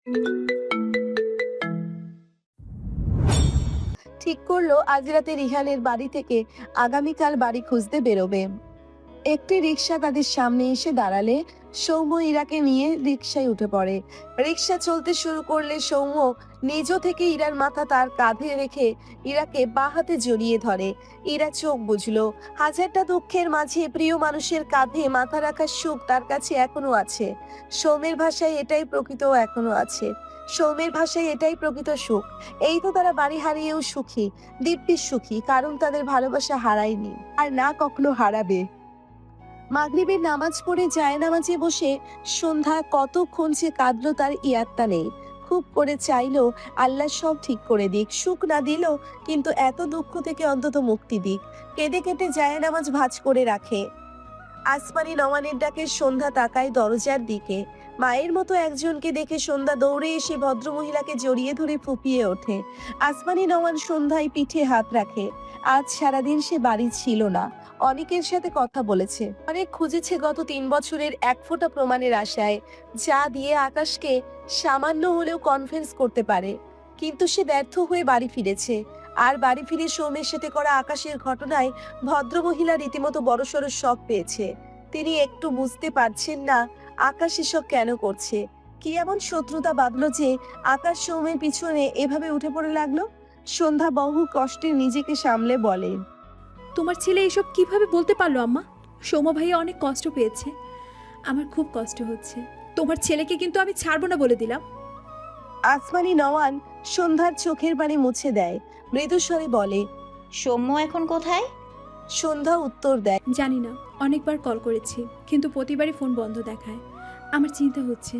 ঠিক করলো আজ রাতে রিহানের বাড়ি থেকে আগামীকাল বাড়ি খুঁজতে বেরোবে। একটি রিক্সা তাদের সামনে এসে দাঁড়ালে সৌম্য ইরাকে নিয়ে রিক্সায় উঠে পড়ে। রিক্সা চলতে শুরু করলে সৌম্য নিজ থেকে ইরার মাথা তার কাঁধে রেখে ইরাকে বাঁ হাতে জড়িয়ে ধরে। ইরা চোখ বুঝলো। হাজারটা দুঃখের মাঝে প্রিয় মানুষের কাঁধে মাথা রাখার সুখ তার কাছে এখনো আছে। সৌম্যের ভাষায় এটাই প্রকৃত এখনো আছে। সৌম্যের ভাষায় এটাই প্রকৃত সুখ। এই তো তারা বাড়ি হারিয়েও সুখী, দিব্যি সুখী, কারণ তাদের ভালোবাসা হারায়নি আর না কখনো হারাবে। মাগরিবের নামাজ পড়ে জায়নামাজে বসে সন্ধ্যা কতক্ষণ যে কাঁদলো তার ইয়াত্তা নেই। খুব করে চাইলো আল্লাহ সব ঠিক করে দিক, সুখ না দিলেও কিন্তু এত দুঃখ থেকে অন্তত মুক্তি দিক। কেঁদে কেটে জায়নামাজ ভাঁজ করে রাখে। আসমানি নওয়ানের ডাকে সন্ধ্যা তাকায় দরজার দিকে। মায়ের মতো একজনকে দেখে সন্ধ্যা দৌড়ে এসে ভদ্রমহিলাকে জড়িয়ে ধরে ফুপিয়ে ওঠে। আসমানি নওয়ান সন্ধ্যায় পিঠে হাত রাখে। আজ সারাদিন সে বাড়ি ছিল না। অনেকের সাথে কথা বলেছে, অনেক খুঁজেছে গত 3 বছরের এক ফোঁটা প্রমাণের আশায়, যা দিয়ে আকাশকে সামান্য হলেও কনভিন্স করতে পারে। কিন্তু সে ব্যর্থ হয়ে বাড়ি ফিরেছে। আর বাড়ি ফিরে সৌমের সাথে করা আকাশের ঘটনায় ভদ্রমহিলা রীতিমতো বড়সড় শক পেয়েছে। তিনি একটু বুঝতে পারছেন না আকাশ এসব কেন করছে। কি এমন শত্রুতা বাঁধলো যে আকাশ সৌমের পিছনে এভাবে উঠে পড়ে লাগলো। সন্ধ্যা বহু কষ্টে নিজেকে সামলে বলে, তোমার ছেলে এসব কিভাবে বলতে পারলো আম্মা? সৌম্য ভাইয়া অনেক কষ্ট পেয়েছে, আমার খুব কষ্ট হচ্ছে। তোমার ছেলেকে কিন্তু আমি ছাড়বো না বলে দিলাম। আসমানি নওয়ান সন্ধ্যার চোখের পানি মুছে দেয়, মৃদুস্বরে বলে, সৌম্য এখন কোথায়? সন্ধ্যা উত্তর দেয়, জানি না, অনেকবার কল করেছি কিন্তু প্রতিবারই ফোন বন্ধ দেখায়। আমার চিন্তা হচ্ছে।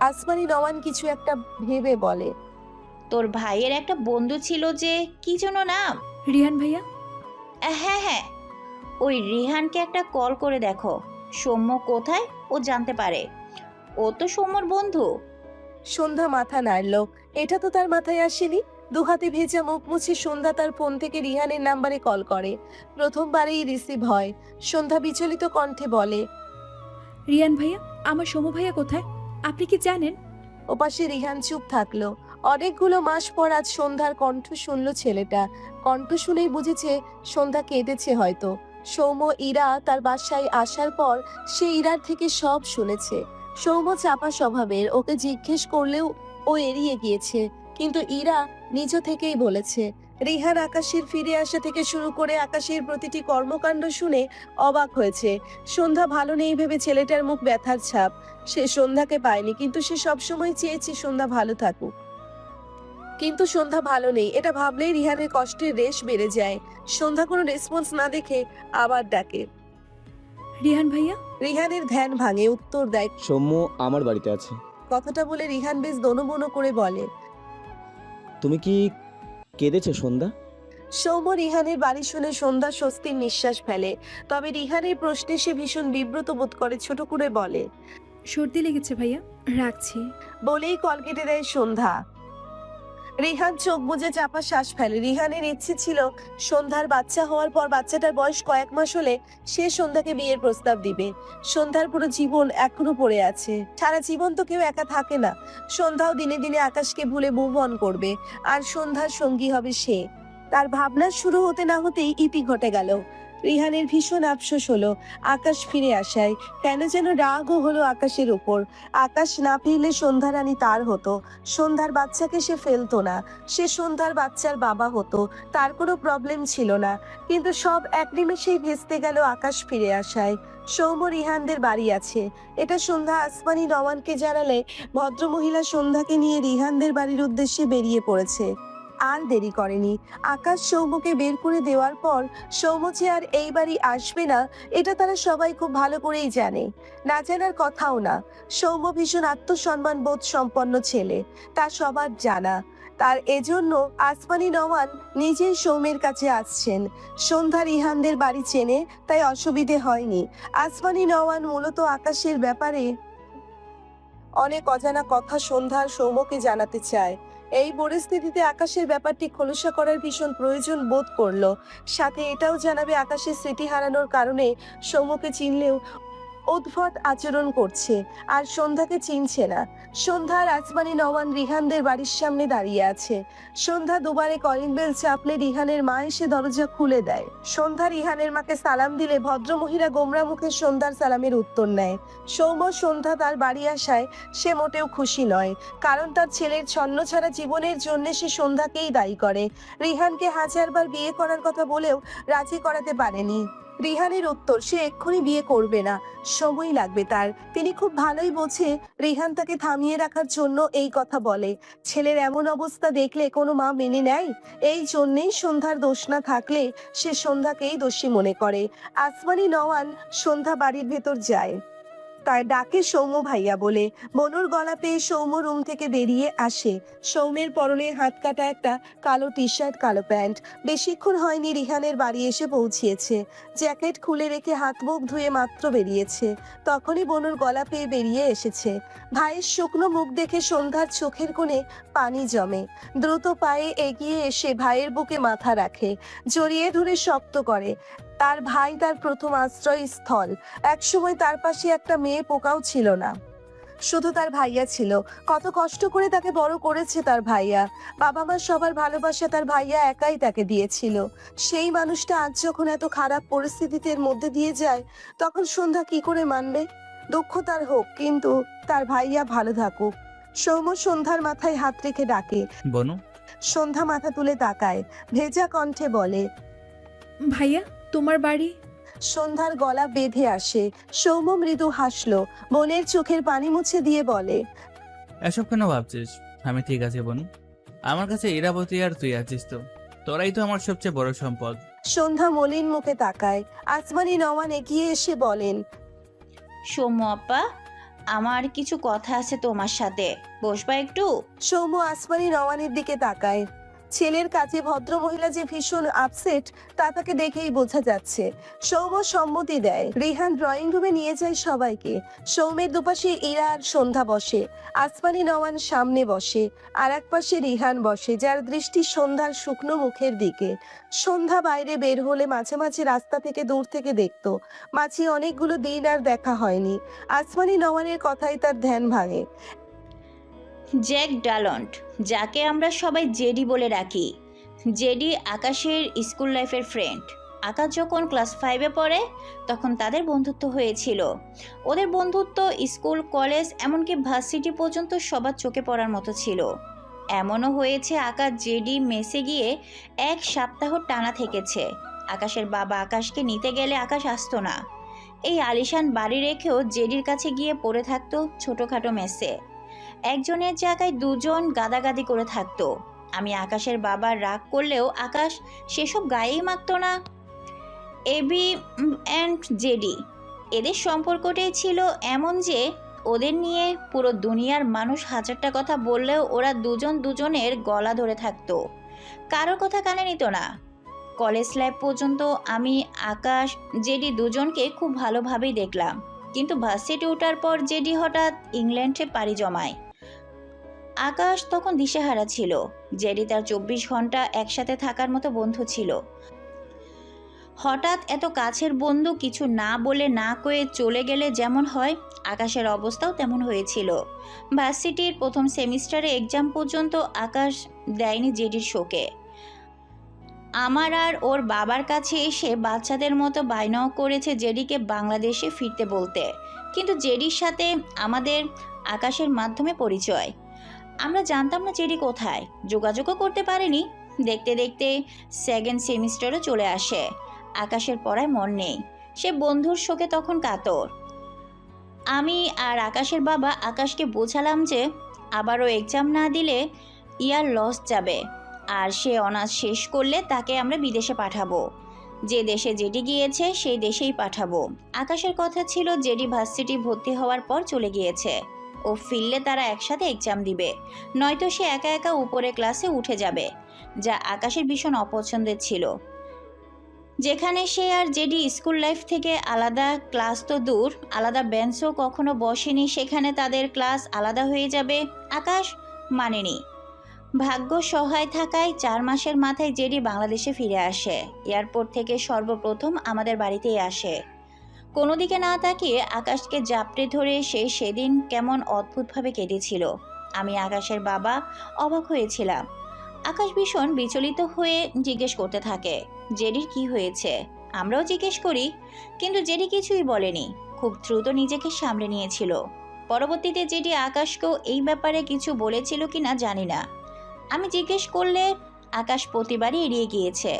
আসমানি নওয়ান কিছু একটা ভেবে বলে, তোর ভাইয়ের একটা বন্ধু ছিল যে, কি যেন নাম? রিহান ভাইয়া। হ্যাঁ হ্যাঁ, ওই রিহানকে একটা কল করে দেখো, সৌম্য কোথায় ও জানতে পারে। ও তো সৌম্যর বন্ধু। সন্ধ্যা মাথা নাড়ল। এটা তো তার মাথায় আসেনি। দুহাতে ভেজা মুখ মুছে সন্ধ্যা তার ফোন থেকে রিহানের নাম্বারে কল করে। প্রথমবারেই রিসিভ হয়। সন্ধ্যা বিচলিত কণ্ঠে বলে, রিহান ভাইয়া, আমার সৌম্য ভাইয়া কোথায় আপনি কি জানেন? ওপাশে রিহান চুপ থাকলো। অনেকগুলো মাস পর আজ সন্ধ্যার কণ্ঠ শুনল ছেলেটা। কণ্ঠ শুনেই বুঝেছে সন্ধ্যা কেঁদেছে হয়তো। সৌম্য ইরা তার বাসায় আসার পর সে ইরার থেকে সব শুনেছে। সৌম্য চাপা স্বভাবের, ওকে জিজ্ঞেস করলেও ও এড়িয়ে গিয়েছে। কিন্তু ইরা নিজ থেকেই বলেছে। রিহান আকাশের ফিরে আসা থেকে শুরু করে আকাশের প্রতিটি কর্মকাণ্ড শুনে অবাক হয়েছে। সন্ধ্যা ভালো নেই ভেবে ছেলেটার মুখ ব্যথার ছাপ। সে সন্ধ্যাকে পায়নি, কিন্তু সে সবসময় চেয়েছে সন্ধ্যা ভালো থাকুক। কিন্তু সন্ধ্যা ভালো নেই, এটা ভাবলেই রিহানের কষ্টের রেশ বেড়ে যায়। সন্ধ্যা কোনো রেসপন্স না দেখে আবার ডাকে, রিহান ভাইয়া। রিহানের ধ্যান ভাঙে, উত্তর দেয়, সৌম্য আমার বাড়িতে আছে। কথাটা বলে রিহান বেশ দনবনো করে বলে, তুমি কি কেঁদেছো সন্ধ্যা? সৌম্য রিহানের বাড়ি শুনে সন্ধ্যা স্বস্তির নিঃশ্বাস ফেলে। তবে রিহানের প্রশ্নে সে ভীষণ বিব্রত বোধ করে, ছোট করে বলে, সর্দি লেগেছে ভাইয়া, রাখছি। বলেই কল কেটে দেয় সন্ধ্যা। রিহান চোখ বুজে চাপা শ্বাস ফেলে। রিহানের ইচ্ছে ছিল সন্ধ্যার বাচ্চা হওয়ার পর, বাচ্চাটার বয়স কয়েক মাস হলে সে সন্ধ্যাকে বিয়ের প্রস্তাব দিবে। সন্ধ্যার পুরো জীবন এখনো পড়ে আছে। সারা জীবন তো কেউ একা থাকে না। সন্ধ্যাও দিনে দিনে আকাশকে ভুলে মুভ অন করবে, আর সন্ধ্যার সঙ্গী হবে সে। তার ভাবনা শুরু হতে না হতেই ইতি ঘটে গেল। রিহানের ভীষণ আফসোস হলো আকাশ ফিরে আসায়। কেন যেন রাগও হলো আকাশের উপর। আকাশ না ফিরলে সন্ধ্যা রানী তার হতো। সন্ধ্যার বাচ্চাকে সে ফেলতো না। সে সন্ধ্যার বাচ্চার বাবা হতো। তার কোনো প্রবলেম ছিল না। কিন্তু সব এক নিমেষেই ভেস্তে গেল আকাশ ফিরে আসায়। সৌম্য রিহানদের বাড়ি আছে, এটা সন্ধ্যা আসমানি নওয়ানকে জানালে ভদ্রমহিলা সন্ধ্যাকে নিয়ে রিহানদের বাড়ির উদ্দেশ্যে বেরিয়ে পড়েছে। আর দেরি করেনি। আকাশ সৌম্যকে বের করে দেওয়ার পর সৌম্য যে আর এই বাড়ি আসবে না, এটা তারা সবাই খুব ভালো করেই জানে। না জানার কথাও না। সৌম্য ভীষণ আত্মসম্মান বোধ সম্পন্ন ছেলে, তা সবার জানা। তার এজন্য আসমানি নওয়ান নিজেই সৌম্যের কাছে আসছেন। সন্ধ্যা রিহানদের বাড়ি চেনে, তাই অসুবিধে হয়নি। আসমানি নওয়ান মূলত আকাশের ব্যাপারে অনেক অজানা কথা সন্ধ্যা আর সৌম্যকে জানাতে চায়। এই পরিস্থিতিতে আকাশের ব্যাপারটি খোলসা করার ভীষণ প্রয়োজন বোধ করলো। সাথে এটাও জানাবে আকাশের স্মৃতি হারানোর কারণে সৌম্যকে চিনলেও উদ্ভট আচরণ করছে আর সন্ধ্যাকে চিনছে না। সন্ধ্যা আর আসমানি নওয়ান রিহানদের বাড়ির সামনে দাঁড়িয়ে আছে। সন্ধ্যা দুবারে কলিং বেল চাপলে রিহানের মা এসে দরজা খুলে দেয়। সন্ধ্যা রিহানের মাকে সালাম দিলে ভদ্রমহিলা গোমরা মুখে সন্ধ্যার সালামের উত্তর নেয়। সৌম্য সন্ধ্যা তার বাড়ি আসায় সে মোটেও খুশি নয়, কারণ তার ছেলের ছন্নছাড়া জীবনের জন্য সে সন্ধ্যাকেই দায়ী করে। রিহানকে হাজারবার বিয়ে করার কথা বলেও রাজি করাতে পারেনি। রিহানের উত্তর, সে এক্ষুনি বিয়ে করবে না, সময় লাগবে তার। তিনি খুব ভালোই বোঝে রিহান তাকে থামিয়ে রাখার জন্য এই কথা বলে। ছেলের এমন অবস্থা দেখলে কোনো মা মেনে নেয়? এই জন্যেই সন্ধ্যার দোষ না থাকলে সে সন্ধ্যাকেই দোষী মনে করে। আসমানি নওয়ান সন্ধ্যা বাড়ির ভেতর যায়, তাই ডাকে সৌম্য ভাইয়া বলে। বনুর গলা পেয়ে সৌম্য রুম থেকে বেরিয়ে আসে। সৌম্যের পরনে হাত কাটা একটা কালো টি শার্ট, কালো প্যান্ট। বেশিক্ষণ হয়নি রিহানের বাড়ি এসে পৌঁছিয়েছে। জ্যাকেট খুলে রেখে হাত মুখ ধুয়ে মাত্র বেরিয়েছে, তখনই বনুর গলা পেয়ে বেরিয়ে এসেছে। ভাইয়ের শুকনো মুখ দেখে সন্ধ্যার চোখের কোণে পানি জমে। দ্রুত পায়ে এগিয়ে এসে ভাইয়ের বুকে মাথা রাখে, জড়িয়ে ধরে শক্ত করে। তার ভাই তার প্রথম আশ্রয়স্থল। একসময় তার পাশে একটা মেয়ে পোকাও ছিল না, শুধু তার ভাইয়া ছিল। কত কষ্ট করে তাকে বড় করেছে তার ভাইয়া। বাবা মা সবার ভালোবাসা তার ভাইয়া একাই তাকে দিয়েছিল। সেই মানুষটা আজ যখন এত খারাপ পরিস্থিতির মধ্যে দিয়ে যায়, তখন সন্ধ্যা কি করে মানবে? দুঃখ তার হোক, কিন্তু তার ভাইয়া ভালো থাকুক। সৌম্য সন্ধ্যার মাথায় হাত রেখে ডাকে। বনু, সন্ধ্যা মাথা তুলে তাকায়, ভেজা কণ্ঠে বলে, ভাইয়া তোমার বাড়ি? সন্ধ্যার গলা বেঁধে আসে। সৌম্য মৃদু হাসলো, বোনের চোখের পানি মুছে দিয়ে বলে, এসব কেন ভাবছিস? আমি ঠিক আছে বনু। আমার কাছে ইরাবতী আর তুই আছিস তো, তোরাই তো আমার সবচেয়ে বড় সম্পদ। সন্ধ্যা মলিন মুখে তাকায়। আসমানি নওয়ান এগিয়ে এসে বলেন, সৌম্য আপা, আমার কিছু কথা আছে তোমার সাথে, বসবা একটু? সৌম্য আসমানি নওয়ানের দিকে তাকায়। ছেলের কাছে ভদ্রমহিলা যে ভীষণ আপসেট তা তাকে দেখেই বোঝা যাচ্ছে। সৌম্য সম্মতি দেয়। রিহান ড্রয়িং রুমে নিয়ে যায় সবাইকে। সৌম্যের দুপাশে ইরা আর সন্ধ্যা বসে। আসমানি নওয়ান সামনে বসে, আর এক পাশে রিহান বসে, যার দৃষ্টি সন্ধ্যার শুকনো মুখের দিকে। সন্ধ্যা বাইরে বের হলে মাঝে মাঝে রাস্তা থেকে দূর থেকে দেখতো। মাঝে অনেকগুলো দিন আর দেখা হয়নি। আসমানি নওয়ানের কথাই তার ধ্যান ভাঙে। জ্যাক ডালন্ট, যাকে আমরা সবাই জেডি বলে ডাকি। জেডি আকাশের স্কুল লাইফের ফ্রেন্ড। আকাশ যখন ক্লাস 5-এ পড়ে তখন তাদের বন্ধুত্ব হয়েছিল। ওদের বন্ধুত্ব স্কুল, কলেজ, এমনকি ভার্সিটি পর্যন্ত সবার চোখে পড়ার মতো ছিল। এমনও হয়েছে আকাশ জেডি মেসে গিয়ে 1 সপ্তাহ টানা থেকেছে। আকাশের বাবা আকাশকে নিতে গেলে আকাশ আসতো না। এই আলিশান বাড়ি রেখেও জেডির কাছে গিয়ে পড়ে থাকতো ছোটোখাটো মেসে। একজনের জায়গায় দুজন গাদাগাদি করে থাকতো। আমি আকাশের বাবার রাগ করলেও আকাশ সেসব গায়েই মাখতো না। এবি অ্যান্ড জেডি, এদের সম্পর্কটাই ছিল এমন যে ওদের নিয়ে পুরো দুনিয়ার মানুষ হাজারটা কথা বললেও ওরা দুজন দুজনের গলা ধরে থাকতো, কারোর কথা কানে নিত না। কলেজ লাইফ পর্যন্ত আমি আকাশ জেডি দুজনকে খুব ভালোভাবেই দেখলাম, কিন্তু ভার্সিটি ওঠার পর জেডি হঠাৎ ইংল্যান্ডে পাড়ি জমায়। আকাশ তখন দিশেহারা ছিল। জেডি তার 24 ঘন্টা একসাথে থাকার মতো বন্ধু ছিল। হঠাৎ এত কাছের বন্ধু কিছু না বলে না কয়ে চলে গেলে যেমন হয়, আকাশের অবস্থাও তেমন হয়েছিল। ভার্সিটির প্রথম সেমিস্টারে এক্সাম পর্যন্ত আকাশ দেয়নি জেডির শোকে। আমার আর ওর বাবার কাছে এসে বাচ্চাদের মতো বায়নাও করেছে জেডিকে বাংলাদেশে ফিরতে বলতে, কিন্তু জেডির সাথে আমাদের আকাশের মাধ্যমে পরিচয়। আমরা জানতাম না জেডি কোথায়, যোগাযোগও করতে পারিনি। দেখতে দেখতে সেকেন্ড সেমিস্টারও চলে আসে। আকাশের পড়ায় মন নেই, সে বন্ধুর শোকে তখন কাতর। আমি আর আকাশের বাবা আকাশকে বোঝালাম যে আবারও এক্সাম না দিলে ইয়ার লস যাবে, আর সে অনার্স শেষ করলে তাকে আমরা বিদেশে পাঠাবো। যে দেশে জেডি গিয়েছে সেই দেশেই পাঠাবো। আকাশের কথা ছিল জেডি ভার্সিটি ভর্তি হওয়ার পর চলে গিয়েছে, ও ফিরলে তারা একসাথে এক্সাম দিবে, নয়তো সে একা একা উপরে ক্লাসে উঠে যাবে, যা আকাশের ভীষণ অপছন্দের ছিল। যেখানে সে আর জেডি স্কুল লাইফ থেকে আলাদা, ক্লাস তো দূর, আলাদা বেঞ্চও কখনো বসেনি, সেখানে তাদের ক্লাস আলাদা হয়ে যাবে, আকাশ মানেনি। ভাগ্য সহায় থাকায় 4 মাসের মাথায় জেডি বাংলাদেশে ফিরে আসে। এয়ারপোর্ট থেকে সর্বপ্রথম আমাদের বাড়িতেই আসে। কোনো দিকে না তাকিয়ে আকাশকে জাপটে ধরে সেদিন কেমন অদ্ভুতভাবে কেটেছিল। আমি আকাশের বাবা অবাক হয়েছিলাম। আকাশ ভীষণ বিচলিত হয়ে জিজ্ঞেস করতে থাকে, জেডির কি হয়েছে? আমরাও জিজ্ঞেস করি, কিন্তু জেডি কিছুই বলেনি। খুব দ্রুত নিজেকে সামলে নিয়েছিল। পরবর্তীতে জেডি আকাশকেও এই ব্যাপারে কিছু বলেছিল কিনা জানি না। আমি জিজ্ঞেস করলে আকাশ প্রতিবারই এড়িয়ে গিয়েছে।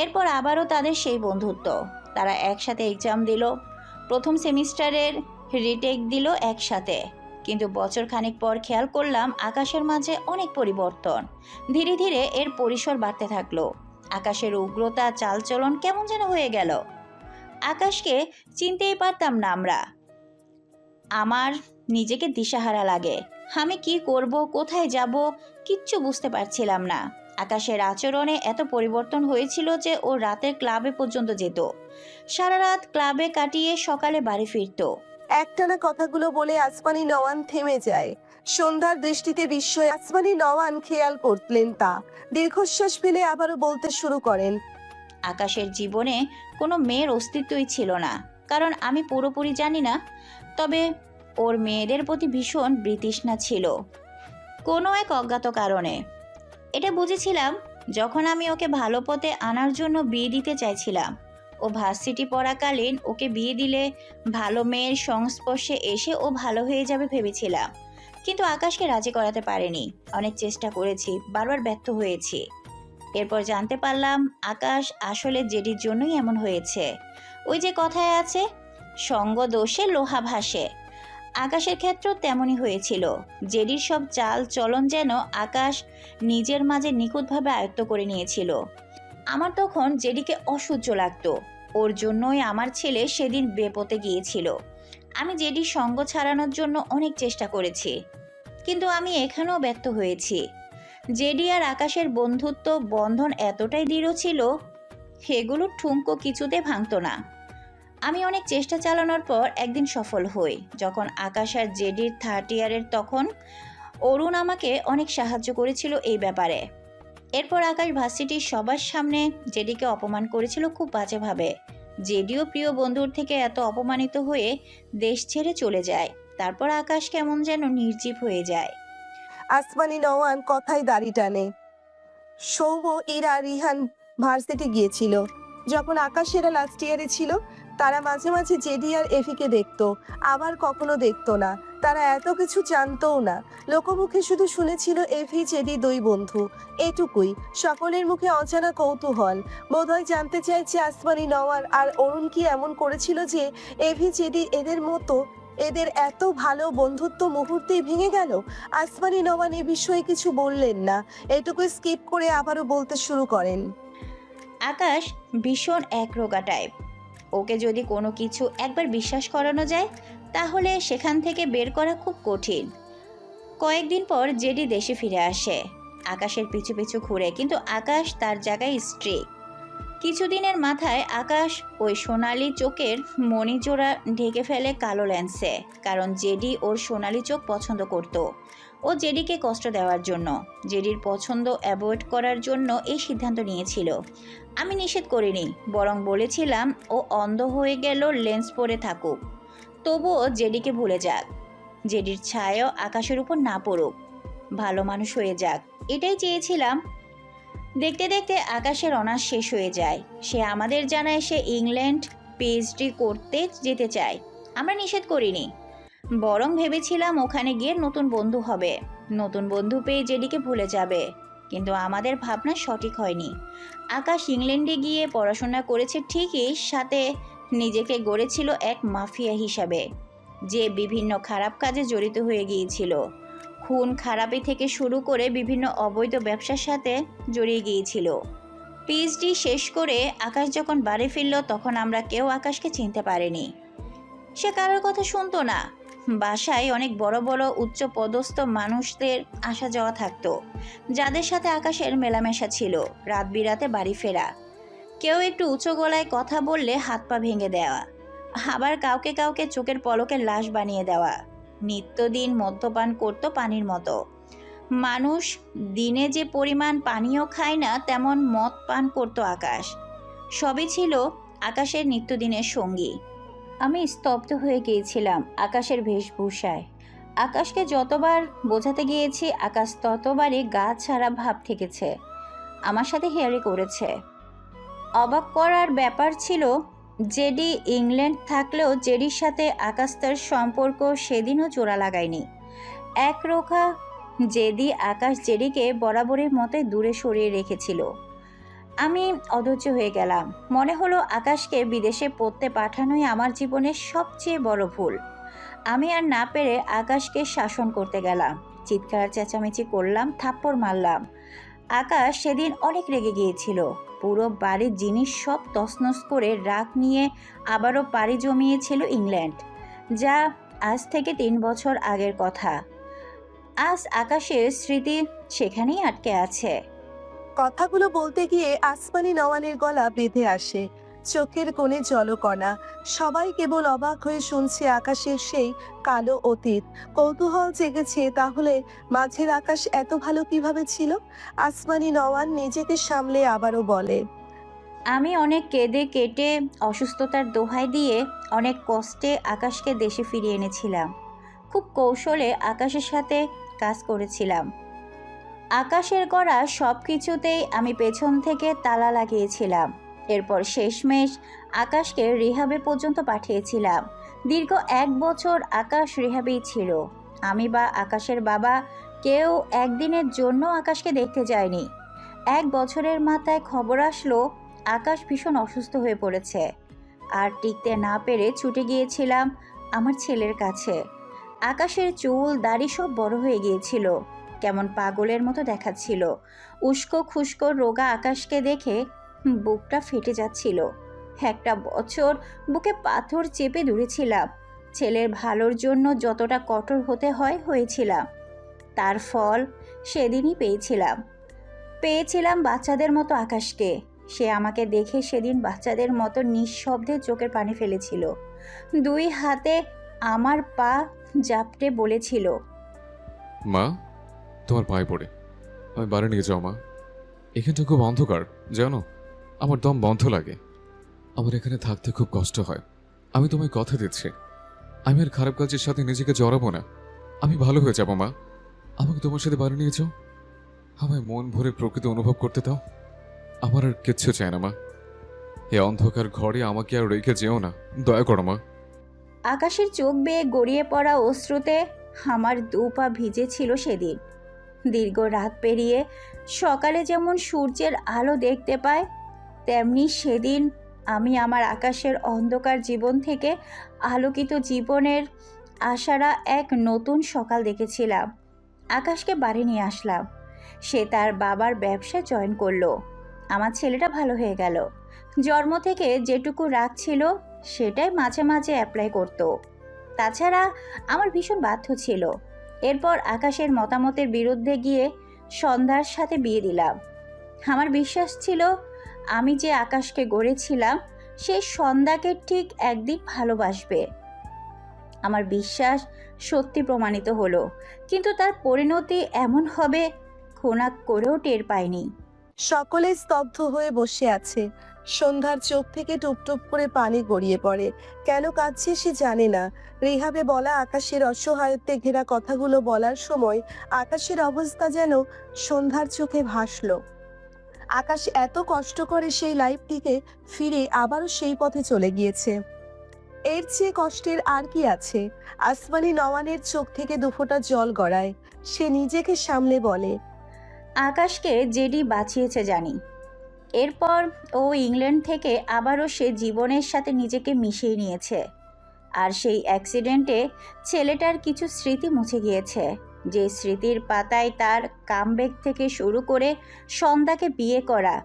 এরপর আবারও তাদের সেই বন্ধুত্ব। তারা একসাথে এক্সাম দিল, প্রথম সেমিস্টারের রিটেক দিল একসাথে। কিন্তু বছর খানেক পর খেয়াল করলাম আকাশের মাঝে অনেক পরিবর্তন। ধীরে ধীরে এর পরিসর বাড়তে থাকলো। আকাশের উগ্রতা, চালচলন কেমন যেন হয়ে গেল। আকাশকে চিনতেই পারতাম না আমরা। আমার নিজেকে দিশাহারা লাগে। আমি কি করব, কোথায় যাব, কিচ্ছু বুঝতে পারছিলাম না। আকাশের আচরণে এত পরিবর্তন হয়েছিল যে ও রাতের ক্লাবে পর্যন্ত যেত। সারা রাত ক্লাবে কাটিয়ে সকালে বাড়ি ফিরত। একটানা কথাগুলো বলে আসমানি নওয়ান থেমে যায়। সন্ধ্যার দৃষ্টিতে বিস্ময়ে আসমানি নওয়ান খেয়াল করলেন তা। দীর্ঘশ্বাস ফেলে আবারও বলতে শুরু করেন, আকাশের জীবনে কোনো মেয়ের অস্তিত্বই ছিল না, কারণ আমি পুরোপুরি জানি না। তবে ওর মেয়েদের প্রতি ভীষণ বিতৃষ্ণা ছিল কোনো এক অজ্ঞাত কারণে। এটা বুঝেছিলাম যখন আমি ওকে ভালো পথে আনার জন্য বিয়ে দিতে চাইছিলাম। ও ভার্সিটি পড়াকালীন ওকে বিয়ে দিলে ভালো মেয়ের সংস্পর্শে এসে ও ভালো হয়ে যাবে ভেবেছিলাম। কিন্তু আকাশকে রাজি করাতে পারিনি। অনেক চেষ্টা করেছি, বারবার ব্যর্থ হয়েছি। এরপর জানতে পারলাম আকাশ আসলে জেডির জন্যই এমন হয়েছে। ওই যে কথায় আছে, সঙ্গ দোষে লোহা ভাসে। আকাশের ক্ষেত্রেও তেমনই হয়েছিল। জেডির সব চাল চলন যেন আকাশ নিজের মাঝে নিখুঁতভাবে আয়ত্ত করে নিয়েছিল। আমার তখন জেডিকে অসহ্য লাগতো। ওর জন্যই আমার ছেলে সেদিন বেপথে গিয়েছিল। আমি জেডির সঙ্গ ছাড়ানোর জন্য অনেক চেষ্টা করেছি, কিন্তু আমি এখানেও ব্যর্থ হয়েছি। জেডি আর আকাশের বন্ধুত্ব বন্ধন এতটাই দৃঢ় ছিল, সেগুলো ঠুনকো কিছুতে ভাঙতো না। আমি অনেক চেষ্টা চালানোর পর একদিন সফল হই। যখন আকাশ আর জেডির 3rd ইয়ারের, তখন অরুণ আমাকে অনেক সাহায্য করেছিল এই ব্যাপারে। এরপর আকাশ ভার্সিটির সবার সামনে জেডিকে অপমান করেছিল খুব বাজেভাবে। জেডিও প্রিয় বন্ধুর থেকে এত অপমানিত হয়ে দেশ ছেড়ে চলে যায়। তারপর আকাশ কেমন যেন নির্জীব হয়ে যায়। আসমানি নওয়ান কথায় দাড়ি টানে। সৌম, ইরা, রিহান ভার্সিটি গিয়েছিল। যখন আকাশেরা লাস্ট ইয়ারে ছিল, তারা মাঝে মাঝে জেডি আর এফিকে দেখতো, আবার কখনো দেখতো না। তারা এত কিছু জানতও না। লোকমুখে শুধু শুনেছিল এফি জেডি 2 বন্ধু, এটুকুই। সকলের মুখে অজানা কৌতূহল। বোধহয় জানতে চাইছে আসমানি নওয়ান আর অরুণ কি এমন করেছিল যে এফি জেডি এদের এত ভালো বন্ধুত্ব মুহূর্তেই ভেঙে গেল। আসমানি নওয়ান এ বিষয়ে কিছু বললেন না, এটুকু স্কিপ করে আবারও বলতে শুরু করেন, আকাশ ভীষণ একরোগা টাইপ। ওকে যদি কোনো কিছু একবার বিশ্বাস করানো যায়, তাহলে সেখান থেকে বের করা খুব কঠিন। কয়েকদিন পর জেডি দেশে ফিরে আসে আকাশের পিছু পিছু ঘুরে, কিন্তু আকাশ তার জায়গায় স্ট্রিক। কিছুদিনের মাথায় আকাশ ওই সোনালি চোখের মণিজোড়া ঢেকে ফেলে কালো লেন্সে, কারণ জেডি ওর সোনালি চোখ পছন্দ করত। ও জেডিকে কষ্ট দেওয়ার জন্য, জেডির পছন্দ অ্যাভয়েড করার জন্য এই সিদ্ধান্ত নিয়েছিল। আমি নিষেধ করিনি, বরং বলেছিলাম ও অন্ধ হয়ে গেল লেন্স পরে থাকুক, তবুও জেডিকে ভুলে যাক। জেডির ছায়াও আকাশের উপর না পড়ুক, ভালো মানুষ হয়ে যাক, এটাই চেয়েছিলাম। দেখতে দেখতে আকাশের অনার্স শেষ হয়ে যায়। সে আমাদের জানায় সে ইংল্যান্ড পিএইচডি করতে যেতে চায়। আমরা নিষেধ করিনি, বরং ভেবেছিলাম ওখানে গিয়ে নতুন বন্ধু হবে, নতুন বন্ধু পেয়ে জেডিকে ভুলে যাবে। কিন্তু আমাদের ভাবনা সঠিক হয়নি। আকাশ ইংল্যান্ডে গিয়ে পড়াশোনা করেছে ঠিকই, সাথে নিজেকে গড়েছিল এক মাফিয়া হিসাবে, যে বিভিন্ন খারাপ কাজে জড়িত হয়ে গিয়েছিল। খুন খারাপি থেকে শুরু করে বিভিন্ন অবৈধ ব্যবসার সাথে জড়িয়ে গিয়েছিল। পিএইচডি শেষ করে আকাশ যখন বাড়ি ফিরল, তখন আমরা কেউ আকাশকে চিনতে পারিনি। সে কারোর কথা শুনতো না। বাসায় অনেক বড় বড় উচ্চ পদস্থ মানুষদের আসা যাওয়া থাকতো, যাদের সাথে আকাশের মেলামেশা ছিল। রাত বিরাতে বাড়ি ফেরা, কেউ একটু উঁচু গলায় কথা বললে হাত পা ভেঙে দেওয়া, আবার কাউকে কাউকে চোখের পলকে লাশ বানিয়ে দেওয়া। নিত্যদিন মদ্যপান করতো পানির মতো। মানুষ দিনে যে পরিমাণ পানীয় খায় না, তেমন মদ পান করতো আকাশ। সবই ছিল আকাশের নিত্যদিনের সঙ্গী। আমি স্তব্ধ হয়ে গিয়েছিলাম আকাশের বেশভূষায়। আকাশকে যতবার বোঝাতে গিয়েছি, আকাশ ততবারই গা ছাড়া ভাব ঠেকেছে, আমার সাথে হেয়ারি করেছে। অবাক করার ব্যাপার ছিল, জেডি ইংল্যান্ড থাকলেও জেডির সাথে আকাশ তার সম্পর্ক সেদিনও জোড়া লাগায়নি। একরোখা জেডি আকাশ জেডিকে বরাবরের মতোই দূরে সরিয়ে রেখেছিল। আমি অধৈর্য হয়ে গেলাম। মনে হলো আকাশকে বিদেশে পড়তে পাঠানোই আমার জীবনের সবচেয়ে বড় ভুল। আমি আর না পেরে আকাশকে শাসন করতে গেলাম, চিৎকার চেঁচামেচি করলাম, থাপ্পড় মারলাম। আকাশ সেদিন অনেক রেগে গিয়েছিল। পুরো বাড়ির জিনিস সব তছনছ করে রাগ নিয়ে আবারও পাড়ি জমিয়েছিল ইংল্যান্ড, যা আজ থেকে 3 বছর আগের কথা। আজ আকাশের স্মৃতি সেখানেই আটকে আছে। কথাগুলো বলতে গিয়ে আসমানি নওয়ানের গলা বেঁধে আসে, চোখের কোণে জলকণা। সবাই কেবল অবাক হয়ে শুনছে আকাশের সেই কালো অতীত। কৌতূহল জেগেছে, তাহলে মাঝের আকাশ এত ভালো কিভাবে ছিল? আসমানি নওয়ান নিজেকে সামলে আবারও বলে, আমি অনেক কেঁদে কেটে অসুস্থতার দোহাই দিয়ে অনেক কষ্টে আকাশকে দেশে ফিরিয়ে এনেছিলাম। খুব কৌশলে আকাশের সাথে কাজ করেছিলাম। আকাশের করা সব কিছুতেই আমি পেছন থেকে তালা লাগিয়েছিলাম। এরপর শেষমেশ আকাশকে রিহাবে পর্যন্ত পাঠিয়েছিলাম। দীর্ঘ 1 বছর আকাশ রিহাবেই ছিল। আমি বা আকাশের বাবা কেউ একদিনের জন্য আকাশকে দেখতে যায়নি। 1 বছরের মাথায় খবর আসলো আকাশ ভীষণ অসুস্থ হয়ে পড়েছে। আর টিকতে না পেরে ছুটে গিয়েছিলাম আমার ছেলের কাছে। আকাশের চুল দাড়ি সব বড় হয়ে গিয়েছিল, কেমন পাগলের মতো দেখাচ্ছিল। উস্কো খুস্কো রোগা আকাশকে দেখে বুকটা ফেটে যাচ্ছিল। 1 বছর বুকে পাথর চেপে ধরেছিলাম। ছেলের ভালোর জন্য যতটা কঠোর হতে হয় হয়েছিলাম, তার ফল সেদিনই পেয়েছিলাম বাচ্চাদের মতো আকাশকে। সে আমাকে দেখে সেদিন বাচ্চাদের মতো নিঃশব্দে চোখের পানি ফেলেছিল। 2 হাতে আমার পা জাপটে বলেছিল, মা, তোমার পায়ে পড়ে আমি বাড়ি নিয়ে যাও মা। এখানটা খুব অন্ধকার জানো, আমার দম বন্ধ লাগে। আমার এখানে থাকতে খুব কষ্ট হয়। আমি তোমায় কথা দিচ্ছি, আমি আর খারাপ কাজের সাথে নিজেকে জড়াবো না। আমি ভালো হয়ে যাবো মা। আমাকে তোমার সাথে বাড়ি নিয়ে যাও। আমায় মন ভরে প্রকৃতি অনুভব করতে দাও। আমার আর কিচ্ছু চাই না মা। এই অন্ধকার ঘরে আমাকে আর রেখে যেও না, দয়া করো মা। আকাশের চোখ বেয়ে গড়িয়ে পড়া অশ্রুতে আমার 2 পা ভিজে ছিল সেদিন। দীর্ঘ রাত পেরিয়ে সকালে যেমন সূর্যের আলো দেখতে পায়, তেমনি সেদিন আমি আমার আকাশের অন্ধকার জীবন থেকে আলোকিত জীবনের আশারা এক নতুন সকাল দেখেছিলাম। আকাশকে বাড়ি নিয়ে আসলাম। সে তার বাবার ব্যবসায় জয়েন করলো। আমার ছেলেটা ভালো হয়ে গেল। জন্ম থেকে যেটুকু রাগ ছিল সেটাই মাঝে মাঝে অ্যাপ্লাই করতো। তাছাড়া আমার ভীষণ বাধ্য ছিল। এরপর আকাশের মতামতের বিরুদ্ধে গিয়ে সন্ধ্যার সাথে বিয়ে দিলাম। আমার বিশ্বাস ছিল আমি যে আকাশকে গড়েছিলাম সেই সন্ধ্যাকে ঠিক একদিন ভালোবাসবে। আমার বিশ্বাস সত্যি প্রমাণিত হলো, কিন্তু তার পরিণতি এমন হবে খোনাক করেও টের পাইনি। সকলে স্তব্ধ হয়ে বসে আছে। সন্ধ্যার চোখ থেকে টুপটুপ করে পানি গড়িয়ে পড়ে। কেন কাঁদছে সে জানে না। রিহাবে বলা আকাশের অসহায়ত্বে ঘেরা কথাগুলো বলার সময় আকাশের অবস্থা যেন সন্ধ্যার চোখে ভাসলো। আকাশ এত কষ্ট করে সেই লাইফটিকে ফিরে আবারও সেই পথে চলে গিয়েছে। এর চেয়ে কষ্টের আর কি আছে? আসমানি নওয়ানের চোখ থেকে 2 ফোঁটা জল গড়ায়। সে নিজেকে সামলে বলে, আকাশকে জেডি বাঁচিয়েছে জানি। এরপর ও ইংল্যান্ড থেকে আবারও সে জীবনের সাথে নিজেকে মিশিয়ে নিয়েছে। আর সেই অ্যাক্সিডেন্টে ছেলেটার কিছু স্মৃতি মুছে গিয়েছে। যে স্মৃতির পাতায় তার কামব্যাক থেকে শুরু করে সন্ধ্যাকে বিয়ে করা,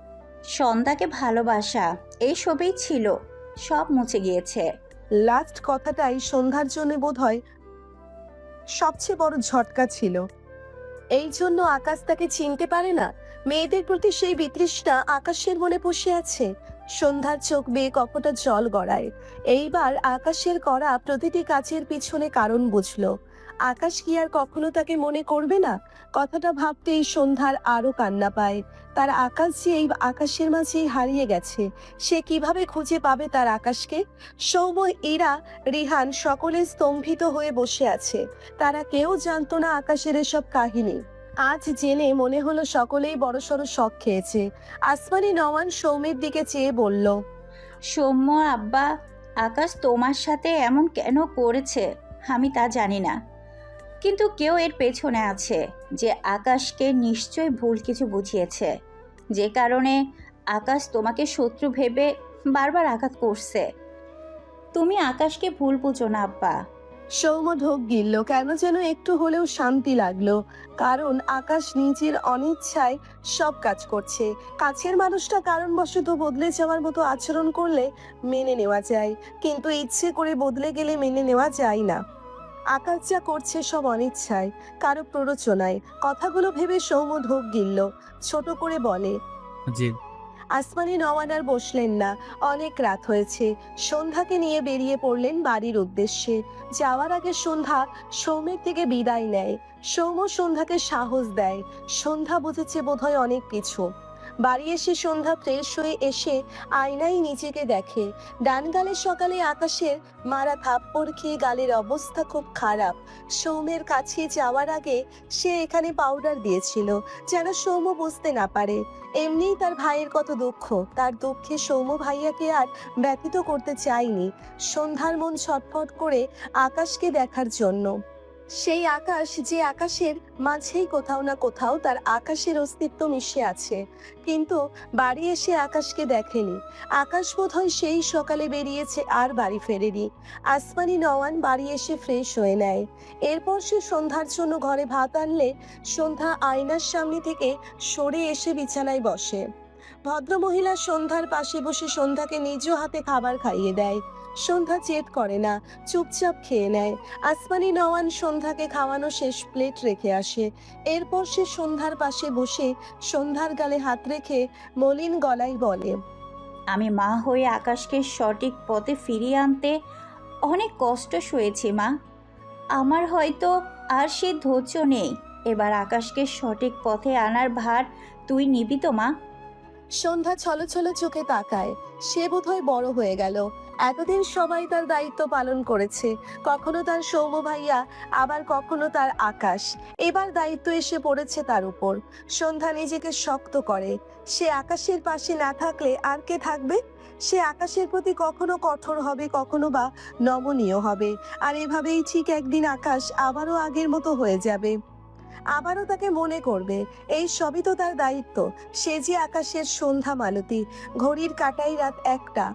সন্ধ্যাকে ভালোবাসা, এইসবই ছিল, সব মুছে গিয়েছে। লাস্ট কথাটাই সন্ধ্যার জন্য বোধহয় সবচেয়ে বড় ঝটকা ছিল। এই জন্য আকাশ তাকে চিনতে পারে না। মেয়েদের প্রতি সেই বিতৃষ্ণা আকাশের মনে বসে আছে। সন্ধ্যার চোখ বেয়ে কপটা জল গড়ায়। এইবার আকাশের করা প্রতিটি কাজের পিছনে কারণ বুঝলো। আকাশ কি আর কখনো তাকে মনে করবে না? কথাটা ভাবতেই সন্ধ্যার আরো কান্না পায়। তার আকাশ যে এই আকাশের মাঝেই হারিয়ে গেছে, সে কিভাবে খুঁজে পাবে তার আকাশকে? সৌম্য, ইরা, রিহান সকলে স্তম্ভিত হয়ে বসে আছে। তারা কেউ জানতো না আকাশের এসব কাহিনী। আজ জেনে মনে হলো সকলেই বড়সড় শক খেয়েছে। আসমানি নওয়ান সৌম্যের দিকে চেয়ে বলল, সৌম্য আব্বা, আকাশ তোমার সাথে এমন কেন করেছে আমি তা জানি না, কিন্তু কেউ এর পেছনে আছে, যে আকাশকে নিশ্চয় ভুল কিছু বুঝিয়েছে, যে কারণে আকাশ তোমাকে শত্রু ভেবে বারবার আঘাত করছে। তুমি আকাশকে ভুল বুঝো না আব্বা। সৌম্য ঢোক গিলল, কেন যেন একটু হলেও শান্তি লাগলো। কারণ আকাশ নিজের অনিচ্ছায় সব কাজ করছে। কাছের মানুষটা কারণবশত বদলে যাওয়ার মতো আচরণ করলে মেনে নেওয়া যায়, কিন্তু ইচ্ছে করে বদলে গেলে মেনে নেওয়া যায় না। আকাশ যা করছে সব অনিচ্ছায়, কারো প্ররোচনায়। কথাগুলো ভেবে সৌম্য ঢোক গিলল, ছোট করে বলে, জি। আসমানি নওয়ান আর বসলেন না। অনেক রাত হয়েছে। সন্ধ্যাকে নিয়ে বেরিয়ে পড়লেন বাড়ির উদ্দেশ্যে। যাওয়ার আগে সন্ধ্যা সৌম্যের থেকে বিদায় নেয়। সৌম্য সন্ধ্যাকে সাহস দেয়। সন্ধ্যা বুঝেছে বোধহয় অনেক কিছু। বাড়ি এসে সন্ধ্যা ফ্রেশ হয়ে এসে আয়নায় নিজেকে দেখে। ডান গালে সকালে আকাশের মারা থাপ্পড় খেয়ে গালের অবস্থা খুব খারাপ। সৌম্যের কাছে যাওয়ার আগে সে এখানে পাউডার দিয়েছিল, যেন সৌম্য বুঝতে না পারে। এমনিই তার ভাইয়ের কত দুঃখ, তার দুঃখে সৌম্য ভাইয়াকে আর ব্যতীত করতে চায়নি। সন্ধ্যার মন ছটফট করে আকাশকে দেখার জন্য। সেই আকাশ, যে আকাশের মাঝেই কোথাও না কোথাও তার আকাশের অস্তিত্ব মিশে আছে। কিন্তু বাড়ি এসে আকাশকে দেখেনি। আকাশ বোধহয় সেই সকালে বেরিয়েছে আর বাড়ি ফেরেনি। আসমানি নওয়ান বাড়ি এসে ফ্রেশ হয়ে নেয়। এরপর সে সন্ধ্যার জন্য ঘরে ভাত আনলে সন্ধ্যা আয়নার সামনে থেকে সরে এসে বিছানায় বসে। ভদ্রমহিলা সন্ধ্যার পাশে বসে সন্ধ্যাকে নিজ হাতে খাবার খাইয়ে দেয়। সন্ধ্যা জেদ করে না, চুপচাপ খেয়ে নেয়। আসমানি নওয়ান সন্ধ্যাকে খাওয়ানো শেষ, প্লেট রেখে আসে। এরপর সে সন্ধ্যার পাশে বসে সন্ধ্যার গালে হাত রেখে মলিন গলায় বলে, আমি মা হয়ে আকাশকে সঠিক পথে ফিরিয়ে আনতে অনেক কষ্ট সয়েছি মা। আমার হয়তো আর সে ধৈর্য নেই। এবার আকাশকে সঠিক পথে আনার ভার তুই নিবি তো মা? সন্ধ্যা ছলছল চোখে তাকায়। সে বোধহয় বড় হয়ে গেল। এতদিন সবাই তার দায়িত্ব পালন করেছে, কখনো তার সৌম্য ভাইয়া, আবার কখনো তার আকাশ। এবার দায়িত্ব এসে পড়েছে তার উপর। সন্ধ্যা নিজেকে শক্ত করে। সে আকাশের পাশে না থাকলে আর কে থাকবে? সে আকাশের প্রতি কখনো কঠোর হবে, কখনো বা নমনীয় হবে। আর এভাবেই ঠিক একদিন আকাশ আবারও আগের মতো হয়ে যাবে। আবারও তাকে মনে করবে। এই সবই তো তার দায়িত্ব। সে যে আকাশের সন্ধ্যা মালতী। ঘড়ির কাঁটাই রাত 1টা।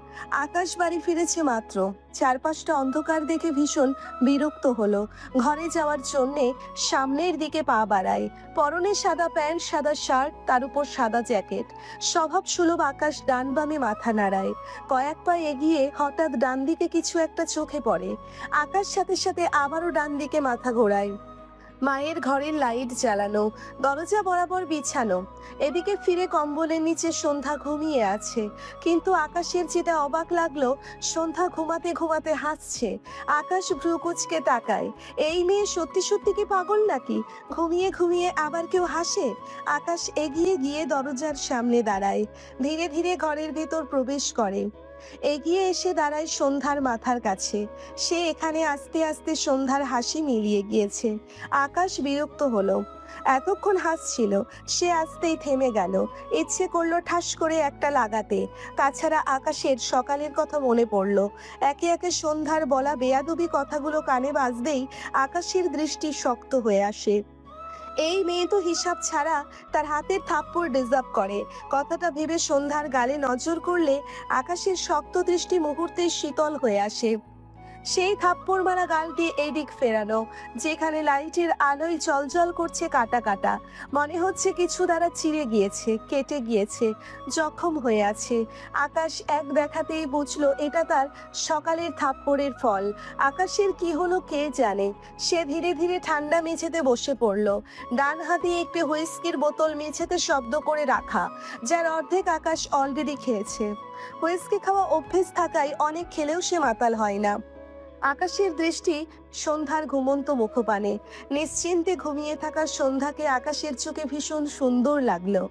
আকাশ বাড়ি ফিরেছে মাত্র। চারপাশটা অন্ধকার দেখে ভীষণ বিরক্ত হলো। ঘরে যাওয়ার জন্যে সামনের দিকে পা বাড়ায়। পরনে সাদা প্যান্ট, সাদা শার্ট, তার উপর সাদা জ্যাকেট। স্বভাব সুলভ আকাশ ডান বামে মাথা নাড়ায়। কয়েক পা এগিয়ে হঠাৎ ডান দিকে কিছু একটা চোখে পড়ে। আকাশ সাথে সাথে আবারও ডান দিকে মাথা ঘোরায়। মায়ের ঘরের লাইট জ্বালানো, দরজা বরাবর বিছানো। এদিকে ফিরে কম্বলের নিচে সন্ধ্যা ঘুমিয়ে আছে। কিন্তু আকাশের যেটা অবাক লাগলো, সন্ধ্যা ঘুমাতে ঘুমাতে হাসছে। আকাশ ভ্রু কুঁচকে তাকায়। এই মেয়ে সত্যি সত্যি কি পাগল নাকি? ঘুমিয়ে ঘুমিয়ে আবার কেউ হাসে? আকাশ এগিয়ে গিয়ে দরজার সামনে দাঁড়ায়। ধীরে ধীরে ঘরের ভেতর প্রবেশ করে। এগিয়ে এসে দাঁড়ায় সন্ধ্যার মাথার কাছে। সে এখানে আস্তে আস্তে সন্ধ্যার হাসি মিলিয়ে গিয়েছে। আকাশ বিরক্ত হলো। এতক্ষণ হাসছিল, সে আসতেই থেমে গেল। ইচ্ছে করলো ঠাস করে একটা লাগাতে। তাছাড়া আকাশের সকালের কথা মনে পড়ল। একে একে সন্ধ্যার বলা বেয়াদবি কথাগুলো কানে বাজতেই আকাশের দৃষ্টি শক্ত হয়ে আসে। এই মেয়ে তো হিসাব ছাড়া তার হাতের থাপ্পড় ডিজার্ভ করে। কথাটা ভেবে সন্ধ্যার গালে নজর করলে আকাশের শক্ত দৃষ্টি মুহূর্তে শীতল হয়ে আসে। সেই থাপ্পড় মারা গালটি এদিক ফেরানো, যেখানে লাইটের আলোয় জলজল করছে কাটা কাটা। মনে হচ্ছে কিছু দ্বারা চিড়ে গিয়েছে, কেটে গিয়েছে, জখম হয়ে আছে। আকাশ এক দেখাতেই বুঝলো এটা তার সকালের থাপ্পড়ের ফল। আকাশের কি হলো কে জানে। সে ধীরে ধীরে ঠান্ডা মেঝেতে বসে পড়ল। ডান হাতে একটি হুইস্কির বোতল মেঝেতে শব্দ করে রাখা, যার অর্ধেক আকাশ অলরেডি খেয়েছে। হুইস্কি খাওয়া অভ্যেস থাকায় অনেক খেলেও সে মাতাল হয় না। আকাশের দৃষ্টি সন্ধ্যার ঘুমন্ত মুখপানে। নিশ্চিন্তে ঘুমিয়ে থাকা সন্ধ্যাকে আকাশের চোখে ভীষণ সুন্দর লাগলো।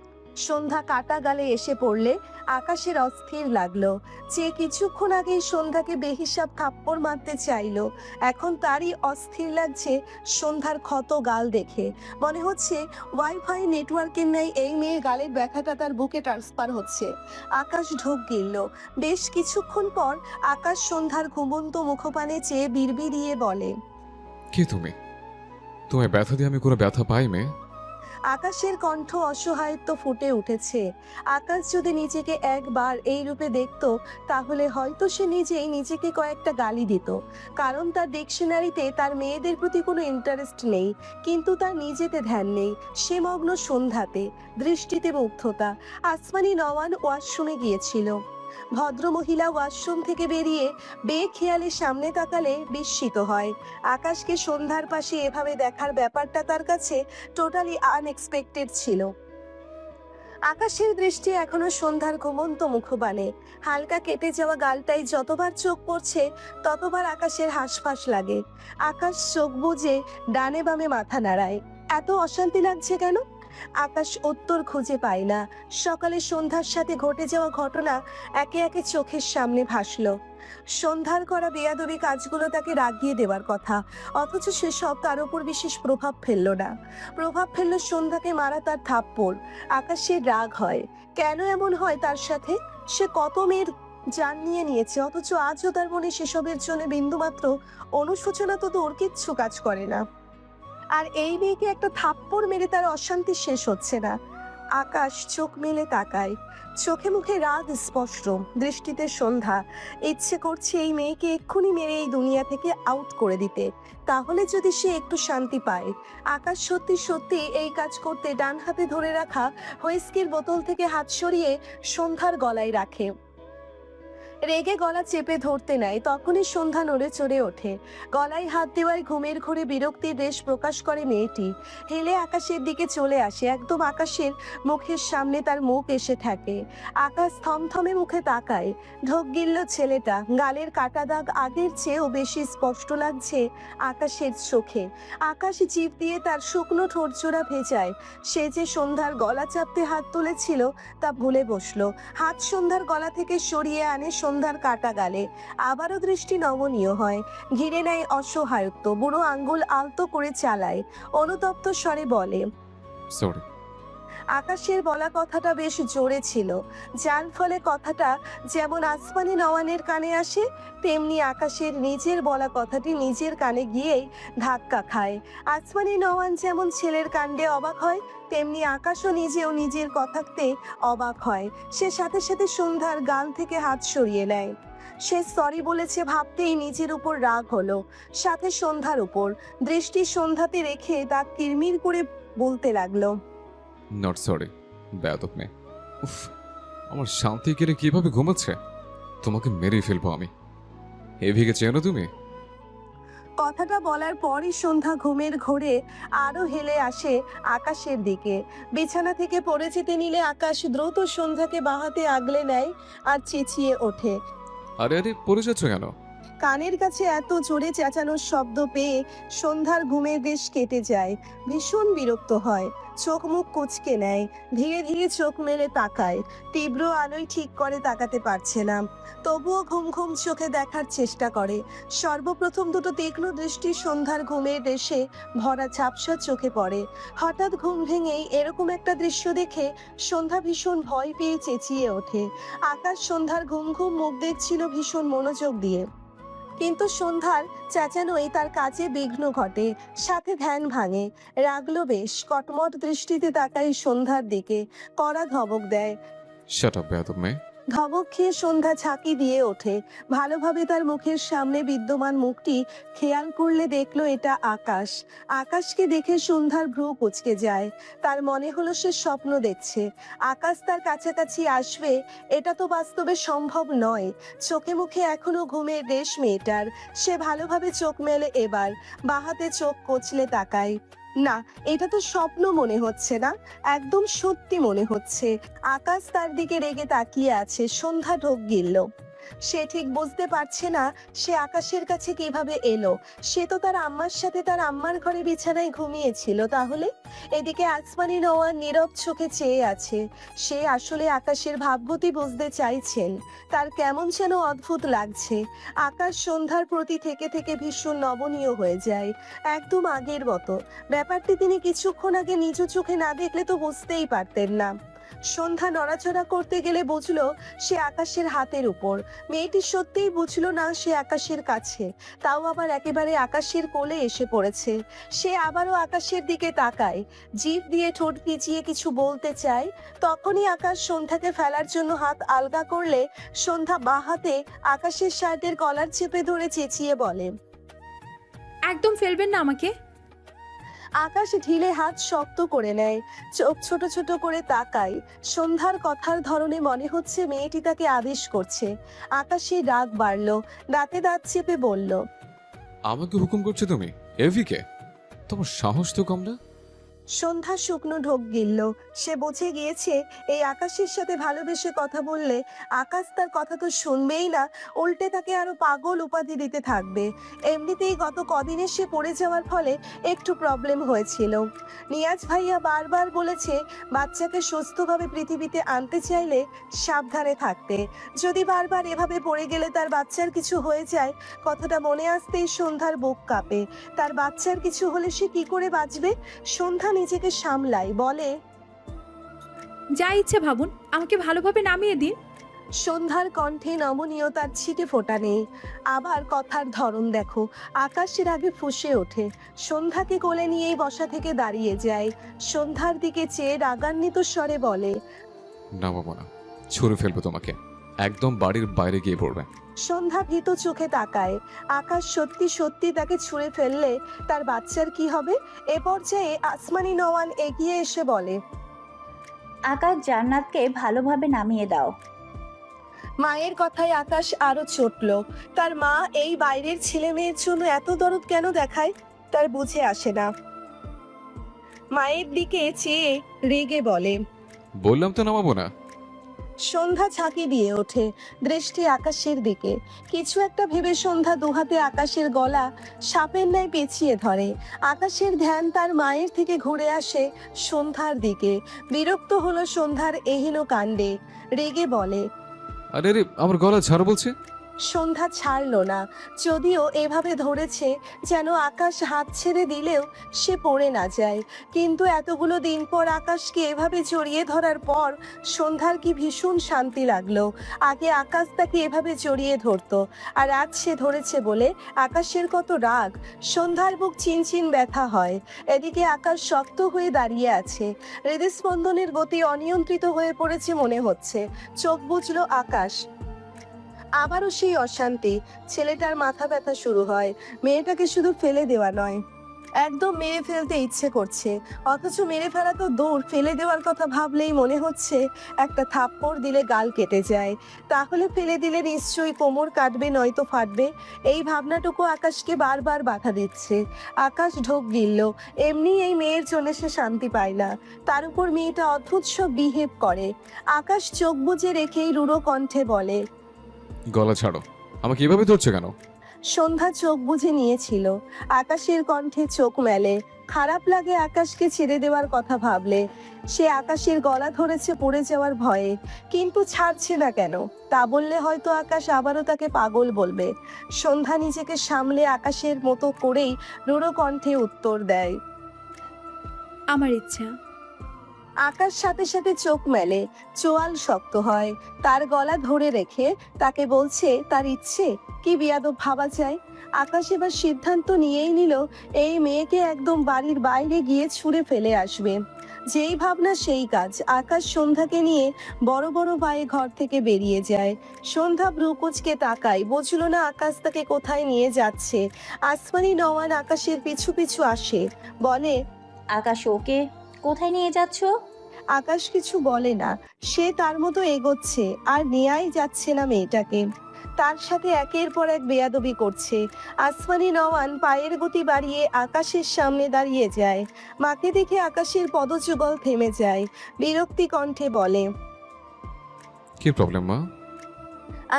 সন্ধ্যা কাটা গালে এসে পড়লে আকাশের অস্থির লাগলো। যে কিছুক্ষণ আগে সন্ধ্যাকে বেহিসাব থাপ্পড় মারতে চাইলো, এখন তারই অস্থির লাগছে সন্ধ্যার ক্ষত গাল দেখে। মনে হচ্ছে ওয়াইফাই নেটওয়ার্কের ন্যায় এই মেয়ের গালের ব্যথাটা তার বুকে ট্রান্সফার হচ্ছে। আকাশ ঢোক গিলল। বেশ কিছুক্ষণ পর আকাশ সন্ধ্যার ঘুমন্ত মুখপানে চেয়ে বিড়বিড়িয়ে বলে, কে তুমি? তোমায় ব্যথা দিয়ে আমি কোনো ব্যথা পাই মেয়ে? আকাশের কণ্ঠ অসহায়ত্ব ফুটে উঠেছে। আকাশ যদি নিজেকে একবার এই রূপে দেখত, তাহলে হয়তো সে নিজেই নিজেকে কয়েকটা গালি দিত। কারণ তার ডিকশনারিতে তার মেয়েদের প্রতি কোনো ইন্টারেস্ট নেই, কিন্তু তার নিজেতে ধ্যান নেই। সে মগ্ন সন্ধ্যাতে, দৃষ্টিতে মুগ্ধতা। আসমানি নওয়ান ওয়াশরুমে গিয়েছিল। ভদ্রমহিলা ওয়াশরুম থেকে বেরিয়ে বেখেয়ালে সামনে তাকালে বিস্মিত হয়। আকাশকে সন্ধ্যার পাশে এভাবে দেখার ব্যাপারটা তার কাছে টোটালি আনএক্সপেক্টেড ছিল। আকাশের দৃষ্টি এখনো সন্ধ্যার ঘুমন্ত মুখবানে। হালকা কেটে যাওয়া গালটাই যতবার চোখ পড়ছে ততবার আকাশের হাঁসফাঁস লাগে। আকাশ চোখ বুজে ডানে বামে মাথা নাড়ায়। এত অশান্তি লাগছে কেন? আকাশ উত্তর খুঁজে পায় না। সকালে সন্ধ্যার সাথে ঘটে যাওয়া ঘটনা একে একে চোখের সামনে ভাসলো। সন্ধ্যার করা বেয়াদবি কাজগুলো তাকে রাগিয়ে দেওয়ার কথা, অথচ সেসব তার উপর বিশেষ প্রভাব ফেললো না। প্রভাব ফেললো সন্ধ্যাকে মারা তার থাপ্পড়। আকাশের রাগ হয়। কেন এমন হয় তার সাথে? সে কত মেয়ের জান নিয়ে নিয়েছে, অথচ আজও তার মনে সেসবের জন্য বিন্দুমাত্র অনুশোচনা তো ওর কিচ্ছু কাজ করে না। আর এই মেয়েকে একটা থাপ্পড় মেরে তার অশান্তি শেষ হচ্ছে না। আকাশ চোখ মেলে তাকায়। চোখে মুখে রাগ স্পষ্ট, দৃষ্টিতে সন্ধ্যা। ইচ্ছে করছে এই মেয়েকে এক্ষুনি মেরে এই দুনিয়া থেকে আউট করে দিতে, তাহলে যদি সে একটু শান্তি পায়। আকাশ সত্যি সত্যি এই কাজ করতে ডান হাতে ধরে রাখা হুইস্কির বোতল থেকে হাত সরিয়ে সন্ধ্যার গলায় রাখে। রেগে গলা চেপে ধরতে নেয়, তখনই সন্ধ্যা নড়ে চড়ে ওঠে। গলায় হাত দেওয়ায় ঘুমের ঘোরে বিরক্তির রেশ প্রকাশ করে মেয়েটি। হেলে আকাশের দিকে চলে আসে। একদম আকাশের মুখের সামনে তার মুখ এসে থাকে। আকাশ থমথমে মুখে তাকায়। ঢোক গিলল ছেলেটা। গালের কাটা দাগ আগের চেয়েও বেশি স্পষ্ট লাগছে আকাশের চোখে। আকাশ জিভ দিয়ে তার শুকনো ঠোঁটজোড়া ভেজায়। সে যে সন্ধ্যার গলা চাপতে হাত তুলেছিল তা ভুলে বসলো। হাত সন্ধ্যার গলা থেকে সরিয়ে আনে সন্ধ্যার কাটা গালে। আবারও দৃষ্টি নমনীয় হয়। ঘিরে নেয় অসহায়ত্ব। বুড়ো আঙ্গুল আলতো করে চালায়। অনুতপ্ত স্বরে বলে, সরি। আকাশের বলা কথাটা বেশ জোরে ছিল, যার ফলে কথাটা যেমন আসমানি নওয়ানের কানে আসে, তেমনি আকাশের নিজের বলা কথাটি নিজের কানে গিয়েই ধাক্কা খায়। আসমানি নওয়ান যেমন ছেলের কাণ্ডে অবাক হয়, তেমনি আকাশও নিজেও নিজের কথাতে অবাক হয়। সে সাথে সাথে সন্ধ্যার গাল থেকে হাত সরিয়ে নেয়। সে সরি বলেছে ভাবতেই নিজের উপর রাগ হলো, সাথে সন্ধ্যার উপর। দৃষ্টি সন্ধ্যাতে রেখে তা কিরমির করে বলতে লাগলো, নট সরি। বেয়াদব মেয়ে। উফ, আমার শান্তি কেড়ে কিভাবে ঘুমাচ্ছে। তোমাকে মেরেই ফেলবো আমি। এভিকে চেনো তুমি? কথাটা বলার পরই সন্ধ্যা ঘুমের ঘোরে আরো হেলে আসে আকাশের দিকে। বিছানা থেকে পড়ে যেতে নিলে আকাশ দ্রুত সন্ধ্যাকে বাহাতে আগলে নেয় আর চেঁচিয়ে ওঠে। আরে আরে, পড়ে যাচ্ছ কেন? কানের কাছে এত জোরে চেঁচানোর শব্দ পেয়ে সন্ধ্যার ঘুমের রেশ কেটে যায়। ভীষণ বিরক্ত হয়। চোখ মুখ কুঁচকে নেয়। ধীরে ধীরে চোখ মেলে তাকায়। তীব্র আলোয় ঠিক করে তাকাতে পারছে না, তবুও ঘুম ঘুম চোখে দেখার চেষ্টা করে। সর্বপ্রথম দুটো তীক্ষ্ণ দৃষ্টি সন্ধ্যার ঘুমের রেশে ভরা ঝাপসা চোখে পড়ে। হঠাৎ ঘুম ভেঙেই এরকম একটা দৃশ্য দেখে সন্ধ্যা ভীষণ ভয় পেয়ে চেঁচিয়ে ওঠে। আকাশ সন্ধ্যার ঘুম ঘুম মুখ দেখছিল ভীষণ মনোযোগ দিয়ে, কিন্তু সন্ধ্যার চেঁচানোই তার কাজে বিঘ্ন ঘটে, সাথে ধ্যান ভাঙে। রাগলো বেশ। কটমট দৃষ্টিতে তাকাই সন্ধ্যার দিকে, কড়া ধমক দেয়। শাট আপ বেয়াদব মেয়ে। ধমক খেয়ে সন্ধ্যা ঝাঁকি দিয়ে ওঠে। ভালোভাবে তার মুখের সামনে বিদ্যমান মুখটি খেয়াল করলে দেখলো এটা আকাশ। আকাশকে দেখে সন্ধ্যার ভ্রু কুঁচকে যায়। তার মনে হলো সে স্বপ্ন দেখছে। আকাশ তার কাছাকাছি আসবে এটা তো বাস্তবে সম্ভব নয়। চোখে মুখে এখনো ঘুমের রেশ মেয়েটার। সে ভালোভাবে চোখ মেলে এবার, বাহাতে চোখ কচলে তাকায়। না, এটা তো স্বপ্ন মনে হচ্ছে না, একদম সত্যি মনে হচ্ছে। আকাশ তার দিকে রেগে তাকিয়ে আছে। সন্ধ্যা ঢোক গিলল। সে ঠিক বুঝতে পারছে না সে আকাশের কাছে কিভাবে এলো। সে তো তার আম্মার সাথে তার আম্মার ঘরে বিছানায় ঘুমিয়েছিল। তাহলে এদিকে আসমানি নওয়ান নীরব চোখে চেয়ে আছে। সে আসলে আকাশের ভাবগতি বুঝতে চাইছেন। তার কেমন যেন অদ্ভুত লাগছে। আকাশ সন্ধ্যার প্রতি থেকে থেকে ভীষণ নমনীয় হয়ে যায়, একদম আগের মতো। ব্যাপারটি তিনি কিছুক্ষণ আগে নিজ চোখে না দেখলে তো বুঝতেই পারতেন না। সন্ধ্যা নড়াচড়া করতে গেলে বুঝলো সে আকাশের হাতের উপর। মেয়েটি সত্যিই বুঝলো না সে আকাশের কাছে, তাও আবার একেবারে আকাশের কোলে এসে পড়েছে। সে আবারও আকাশের দিকে তাকায়, জিভ দিয়ে ঠোঁট ভিজিয়ে কিছু বলতে চায়। তখনই আকাশ সন্ধ্যাকে ফেলার জন্য হাত আলগা করলে সন্ধ্যা বাঁ হাতে আকাশের শার্টের কলার চেপে ধরে চেঁচিয়ে বলে, একদম ফেলবেন না আমাকে। আকাশ ঢিলে হাত শক্ত করে নেয়, চোখ ছোট ছোট করে তাকায়। সন্ধ্যার কথার ধরনে মনে হচ্ছে মেয়েটি তাকে আদেশ করছে। আকাশের রাগ বাড়লো, দাঁতে দাঁত চেপে বলল, আমাকে হুকুম করছো তুমি? এভিকে? তোমার সাহস তো কম না। সন্ধ্যা শুকনো ঢোক গিলল। সে বুঝে গিয়েছে এই আকাশের সাথে ভালোবেসে কথা বললে আকাশ তার কথা তো শুনবেই না, উল্টে তাকে আরো পাগল উপাধি দিতে থাকবে। এমনিতেই গত কদিনে সে পড়ে যাওয়ার ফলে একটু প্রবলেম হয়েছিল। নিয়াজ ভাইয়া বারবার বলেছে বাচ্চাকে সুস্থভাবে পৃথিবীতে আনতে চাইলে সাবধানে থাকতে। যদি বারবার এভাবে পড়ে গেলে তার বাচ্চার কিছু হয়ে যায়, কথাটা মনে আসতেই সন্ধ্যার বুক কাঁপে। তার বাচ্চার কিছু হলে সে কি করে বাঁচবে? সন্ধ্যা নিজেকে সামলায়, বলে, যা ইচ্ছে ভাবুন, আমাকে ভালোভাবে নামিয়ে দিন। সন্ধ্যার কণ্ঠে নমনীয়তার ছিটে ফোঁটা নেই। আবার কথার ধরন দেখো। আকাশের আগে ফুঁসে ওঠে। সন্ধ্যাকে কোলে নিয়েই বসা থেকে দাঁড়িয়ে যায়। সন্ধ্যার দিকে চেয়ে রাগান্বিত স্বরে বলে, নামাবো না, ছুঁড়ে ফেলবো তোমাকে, একদম বাড়ির বাইরে গিয়ে পড়বে। সন্ধ্যা ভীত চোখে তাকায়। আকাশ সত্যি সত্যি তাকে ছুঁড়ে ফেললে তার বাচ্চার কি হবে? এ পর্যায়ে আসমানি নওয়ান এগিয়ে এসে বলে, আকাশ জান্নাতকে ভালোভাবে নামিয়ে দাও। মায়ের কথায় আকাশ আরো চটল। তার মা এই বাইরের ছেলে মেয়ের জন্য এত দরদ কেন দেখায় তার বুঝে আসে না। মায়ের দিকে চেয়ে রেগে বলে, বললাম তো নামাবো না। সন্ধ্যা ঝাঁকি দিয়ে ওঠে, দৃষ্টি আকাশের দিকে। কিছু একটা ভেবে সন্ধ্যা দুহাতে আকাশের গলা সাপের ন্যায় পেঁচিয়ে ধরে। আকাশের ধ্যান তার মায়ের থেকে ঘুরে আসে সন্ধ্যার দিকে। বিরক্ত হলো সন্ধ্যার এহেন কাণ্ডে, রেগে বলে, আরে রে, আমার গলা ছাড়ো বলছে। সন্ধ্যা ছাড়লো না, যদিও এভাবে ধরেছে যেন আকাশ হাত ছেড়ে দিলেও সে পড়ে না যায়। কিন্তু এতগুলো দিন পর আকাশকে এভাবে জড়িয়ে ধরার পর সন্ধ্যার কি ভীষণ শান্তি লাগলো। আগে আকাশ তাকে এভাবে জড়িয়ে ধরতো, আর আজ সে ধরেছে বলে আকাশের কত রাগ। সন্ধ্যার বুক চিনচিন ব্যথা হয়। এদিকে আকাশ শক্ত হয়ে দাঁড়িয়ে আছে। হৃদস্পন্দনের গতি অনিয়ন্ত্রিত হয়ে পড়েছে মনে হচ্ছে। চোখ বুজলো আকাশ। আবারও সেই অশান্তি। ছেলেটার মাথা ব্যথা শুরু হয়। মেয়েটাকে শুধু ফেলে দেওয়া নয়, একদম মেরে ফেলতে ইচ্ছে করছে। অথচ মেরে ফেলা তো দূর, ফেলে দেওয়ার কথা ভাবলেই মনে হচ্ছে একটা থাপ্পড় দিলে গাল কেটে যায়। তাহলে ফেলে দিলে নিশ্চয়ই কোমর কাটবে, নয়তো ফাটবে। এই ভাবনাটুকু আকাশকে বারবার বাধা দিচ্ছে। আকাশ ঢোক গিলল। এমনি এই মেয়ের জন্য সে শান্তি পায় না, তার উপর মেয়েটা অদ্ভুত সব বিহেভ করে। আকাশ চোখ বুজে রেখেই রুড়ো কণ্ঠে বলে, গলা ছাড়ো, আমাকে এভাবে ধরছো কেন? সন্ধ্যা চোখ বুজে নিয়েছিল। আকাশের কণ্ঠে চোখ মেলে। খারাপ লাগে আকাশকে ছেড়ে দেওয়ার কথা ভাবলে। সে আকাশের গলা ধরেছে পড়ে যাওয়ার ভয়ে, কিন্তু ছাড়ছে না কেন তা বললে হয়তো আকাশ আবারও তাকে পাগল বলবে। সন্ধ্যা নিজেকে সামলে আকাশের মতো করেই রুড়ো কণ্ঠে উত্তর দেয়, আমার ইচ্ছা। আকাশ সাথে সাথে চোখ মেলে, চোয়াল শক্ত হয়। তার গলা ধরে রেখে তাকে বলছে তার ইচ্ছে। কি বিয়াদব ভাবা যায়। আকাশ এবার সিদ্ধান্ত নিয়েই নিল এই মেয়েকে একদম বাড়ির বাইরে গিয়ে ছুঁড়ে ফেলে আসবে। যেই ভাবনা সেই কাজ। আকাশ সন্ধ্যাকে নিয়ে বড় বড় পায়ে ঘর থেকে বেরিয়ে যায়। সন্ধ্যা ব্রুকুচকে তাকায়, বুঝলো না আকাশ তাকে কোথায় নিয়ে যাচ্ছে। আসমানি নওয়ান আকাশের পিছু পিছু আসে, বলে, আকাশ, ওকে কোথায় নিয়ে যাচ্ছ? আকাশ কিছু বলে না। সে তার মতো এগোচ্ছে, আর নেয়াই যাচ্ছে না মেয়েটাকে। তার সাথে একের পর এক বেয়াদবি করছে। আসমানি নওয়ান পায়ের গতি বাড়িয়ে আকাশের সামনে দাঁড়িয়ে যায়। মাকে দেখে আকাশের পদযুগল থেমে যায়। বিরক্তি কণ্ঠে বলে, কি প্রবলেম মা?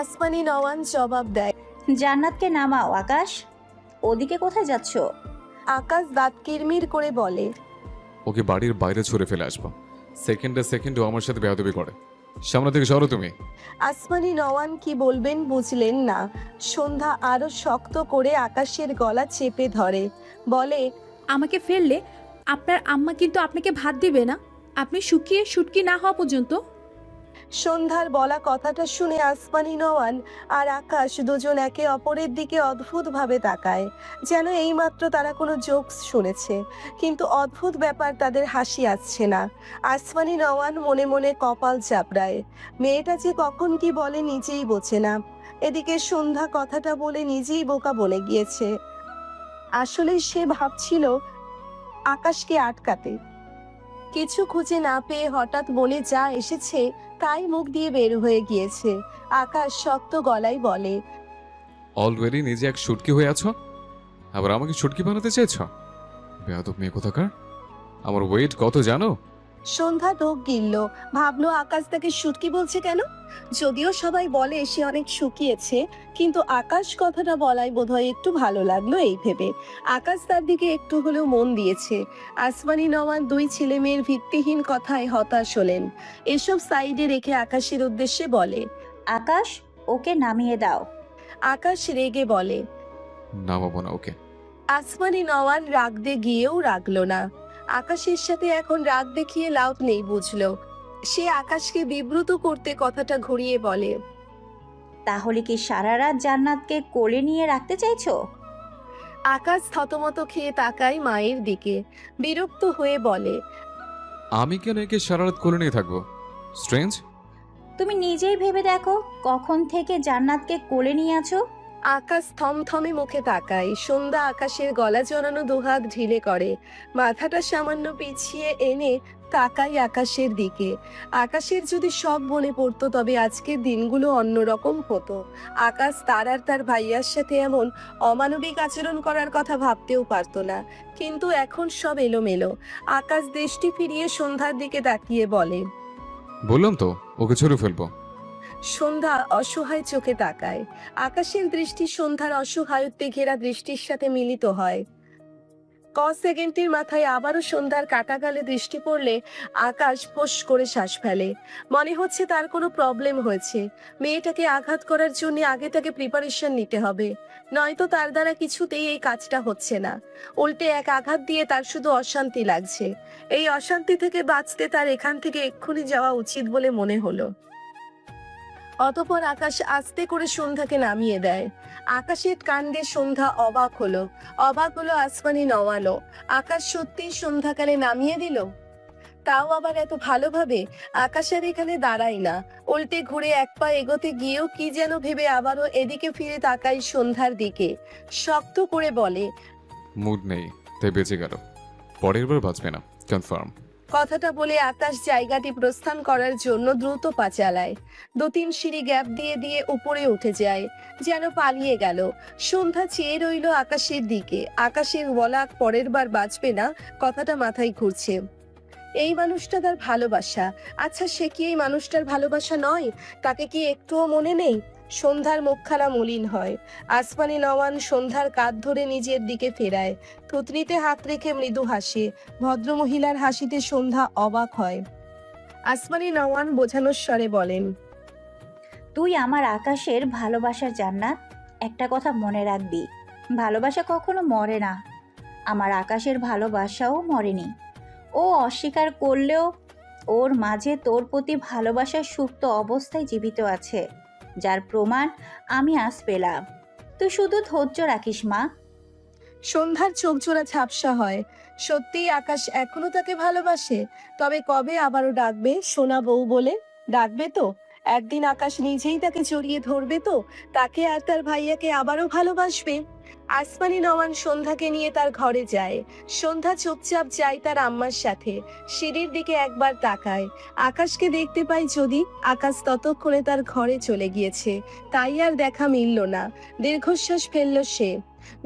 আসমানি নওয়ান জবাব দেয়। জান্নাতকে নামাও আকাশ। ওদিকে কোথায় যাচ্ছ? আকাশ দাঁত কিরমির করে বলে। ওকে বাড়ির বাইরে ছুড়ে ফেলে আসবো। সেকেন্ডে ও আমার সাথে বেয়াদবি করে। সামনে থেকে সরো তুমি। আসমানি নওয়ান কি বলবেন বুঝলেন না। সন্ধ্যা আরো শক্ত করে আকাশের গলা চেপে ধরে, বলে, আমাকে ফেললে আপনার আম্মা কিন্তু আপনাকে ভাত দিবে না, আপনি শুকিয়ে শুটকি না হওয়া পর্যন্ত। সন্ধ্যার বলা কথাটা শুনে আসমানি নওয়ান আর আকাশ দুজন একে অপরের দিকে অদ্ভুতভাবে তাকায়, যেন এইমাত্র তারা কোনো জোকস শুনেছে। কিন্তু অদ্ভুত ব্যাপার, তাদের হাসি আসছে না। আসমানি নওয়ান মনে মনে কপাল চাপড়ায়। মেয়েটা যে কখন কি বলে নিজেই বোঝে না। এদিকে সন্ধ্যা কথাটা বলে নিজেই বোকা বনে গিয়েছে। আসলে সে ভাবছিল আকাশকে আটকাতে। কিছু খুঁজে না পেয়ে হঠাৎ মনে যা এসেছে তাই মুখ দিয়ে বের হয়ে গিয়েছে। আকাশ শক্ত গলায় বলে, অলরেডি নিজে এক শুটকি হয়ে আছো, আবার আমাকে শুটকি বানাতে চেয়েছো? বেয়াদব মেয়ে কোথাকার। আমার ওয়েট কত জানো? সন্ধ্যা ঢোক গিলল, ভাবলো আকাশ তাকে শুটকি বলছে কেন। যদিও সবাই বলে সে অনেক শুকিয়েছে, কিন্তু আকাশ কথাটা বলায় বোধহয় একটু ভালো লাগলো এই ভেবে। আকাশ তার দিকে একটু হলেও মন দিয়েছে। আসমানি নওয়ান দুই ছেলে মেয়ের ভিত্তিহীন কথায় হতাশ হলেন। এসব সাইডে রেখে আকাশের উদ্দেশ্যে বলে। আকাশ, ওকে নামিয়ে দাও। আকাশ রেগে বলে। নামাবো না ওকে। আসমানি নওয়ান রাগতে গিয়েও রাগলো না। আকাশের সাথে এখন রাগ দেখিয়ে লাভ নেই বুঝলো। সে আকাশকে বিব্রত করতে কথাটা ঘুরিয়ে বলে, তাহলে কি সারা রাত জান্নাতকে কোলে নিয়ে রাখতে চাইছো? আকাশ থতমত খেয়ে তাকায় মায়ের দিকে, বিরক্ত হয়ে বলে, আমি কেন একে সারা রাত কোলে নিয়ে থাকবো? স্ট্রেঞ্জ। তুমি নিজেই ভেবে দেখো, কখন থেকে জান্নাতকে কোলে নিয়ে আছো। আকাশ থমথমে মুখে তাকায়। সন্ধ্যা আকাশের গলা জড়ানো দুহাত ঢিলে করে, মাথাটা সামান্য পিছিয়ে এনে তাকাই আকাশের দিকে। আকাশের যদি সব মনে পড়তো তবে আজকের দিনগুলো অন্যরকম হতো। আকাশ তার আর তার ভাইয়ার সাথে এমন অমানবিক আচরণ করার কথা ভাবতেও পারতো না। কিন্তু এখন সব এলোমেলো। আকাশ দৃষ্টি ফিরিয়ে সন্ধ্যার দিকে তাকিয়ে বলে। বললাম তো ওকে ছুড়ে ফেলবো। সন্ধ্যা অসহায় চোখে তাকায়। আকাশের দৃষ্টি সন্ধ্যার অসহায়ত্বে ঘেরা দৃষ্টির সাথে মিলিত হয়। সেকেন্ডের মাথায় আবারও সন্ধ্যার কাটাগালে দৃষ্টি পড়লে আকাশ ফোঁস করে শ্বাস ফেলে। মনে হচ্ছে তার কোনো প্রবলেম হয়েছে। মেয়েটাকে আঘাত করার জন্য আগে তাকে প্রিপারেশন নিতে হবে, নয়তো তার দ্বারা কিছুতেই এই কাজটা হচ্ছে না। উল্টে এক আঘাত দিয়ে তার শুধু অশান্তি লাগছে। এই অশান্তি থেকে বাঁচতে তার এখান থেকে এক্ষুনি যাওয়া উচিত বলে মনে হলো। অতঃপর আকাশ আস্তে করে সন্ধ্যাকে নামিয়ে দেয়। আকাশের কাণ্ডে সন্ধ্যা অবাক হলো। আসমানি নওয়ানো। আকাশ সত্যি সন্ধ্যাকালে নামিয়ে দিল, তাও আবার এত ভালোভাবে। আকাশের এখানে দাঁড়ায় না, উল্টে ঘুরে এক পা এগোতে গিয়েও কি যেন ভেবে আবারও এদিকে ফিরে তাকাই সন্ধ্যার দিকে, শক্ত করে বলে, মুড নেই তাই বেঁচে গেল, পরের বার বাঁচবে না, কনফার্ম। কথাটা বলে আকাশ জায়গাটি প্রস্থান করার জন্য দ্রুত পা চালায়। 2-3 সিঁড়ি গ্যাপ দিয়ে দিয়ে উপরে উঠে যায়, যেন পালিয়ে গেল। সন্ধ্যা চেয়ে রইল আকাশের দিকে। আকাশের বলা পরের বার বাঁচবে না কথাটা মাথায় ঘুরছে। এই মানুষটা তার ভালোবাসা। আচ্ছা, সে কি এই মানুষটার ভালোবাসা নয়? তাকে কি একটুও মনে নেই? সন্ধ্যার মুখখানা মলিন হয়। আসমানি নওয়ান সন্ধ্যার কাঁধ ধরে নিজের দিকে ফেরায়, থুতনিতে হাত রেখে মৃদু হাসে। ভদ্রমহিলার হাসিতে সন্ধ্যা অবাক হয়। আসমানি নওয়ান বোঝানোর স্বরে বলেন, তুই আমার আকাশের ভালোবাসার জান্নাত। একটা কথা মনে রাখবি, ভালোবাসা কখনো মরে না। আমার আকাশের ভালোবাসাও মরেনি। ও অস্বীকার করলেও ওর মাঝে তোর প্রতি ভালোবাসার সুপ্ত অবস্থায় জীবিত আছে, যার প্রমাণ আমি আজ পেলাম। তুই শুধু ধৈর্য রাখিস মা। সন্ধ্যার চোখ জোড়া ঝাপসা হয়। সত্যিই আকাশ এখনো তাকে ভালোবাসে? তবে কবে আবারও ডাকবে সোনা বউ বলে? ডাকবে তো? একদিন আকাশ নিজেই তাকে জড়িয়ে ধরবে তো? তাকে আর তার ভাইয়াকে আবারও ভালোবাসবে? আসমানি নওয়ান সন্ধ্যাকে নিয়ে তার ঘরে যায়। সন্ধ্যা চুপচাপ যায় তার আম্মার সাথে। সিঁড়ির দিকে একবার তাকায়, আকাশকে দেখতে পায় যদি আকাশ ততক্ষণে তার ঘরে চলে গিয়েছে, তাই আর দেখা মিলল না। দীর্ঘশ্বাস ফেলল সে।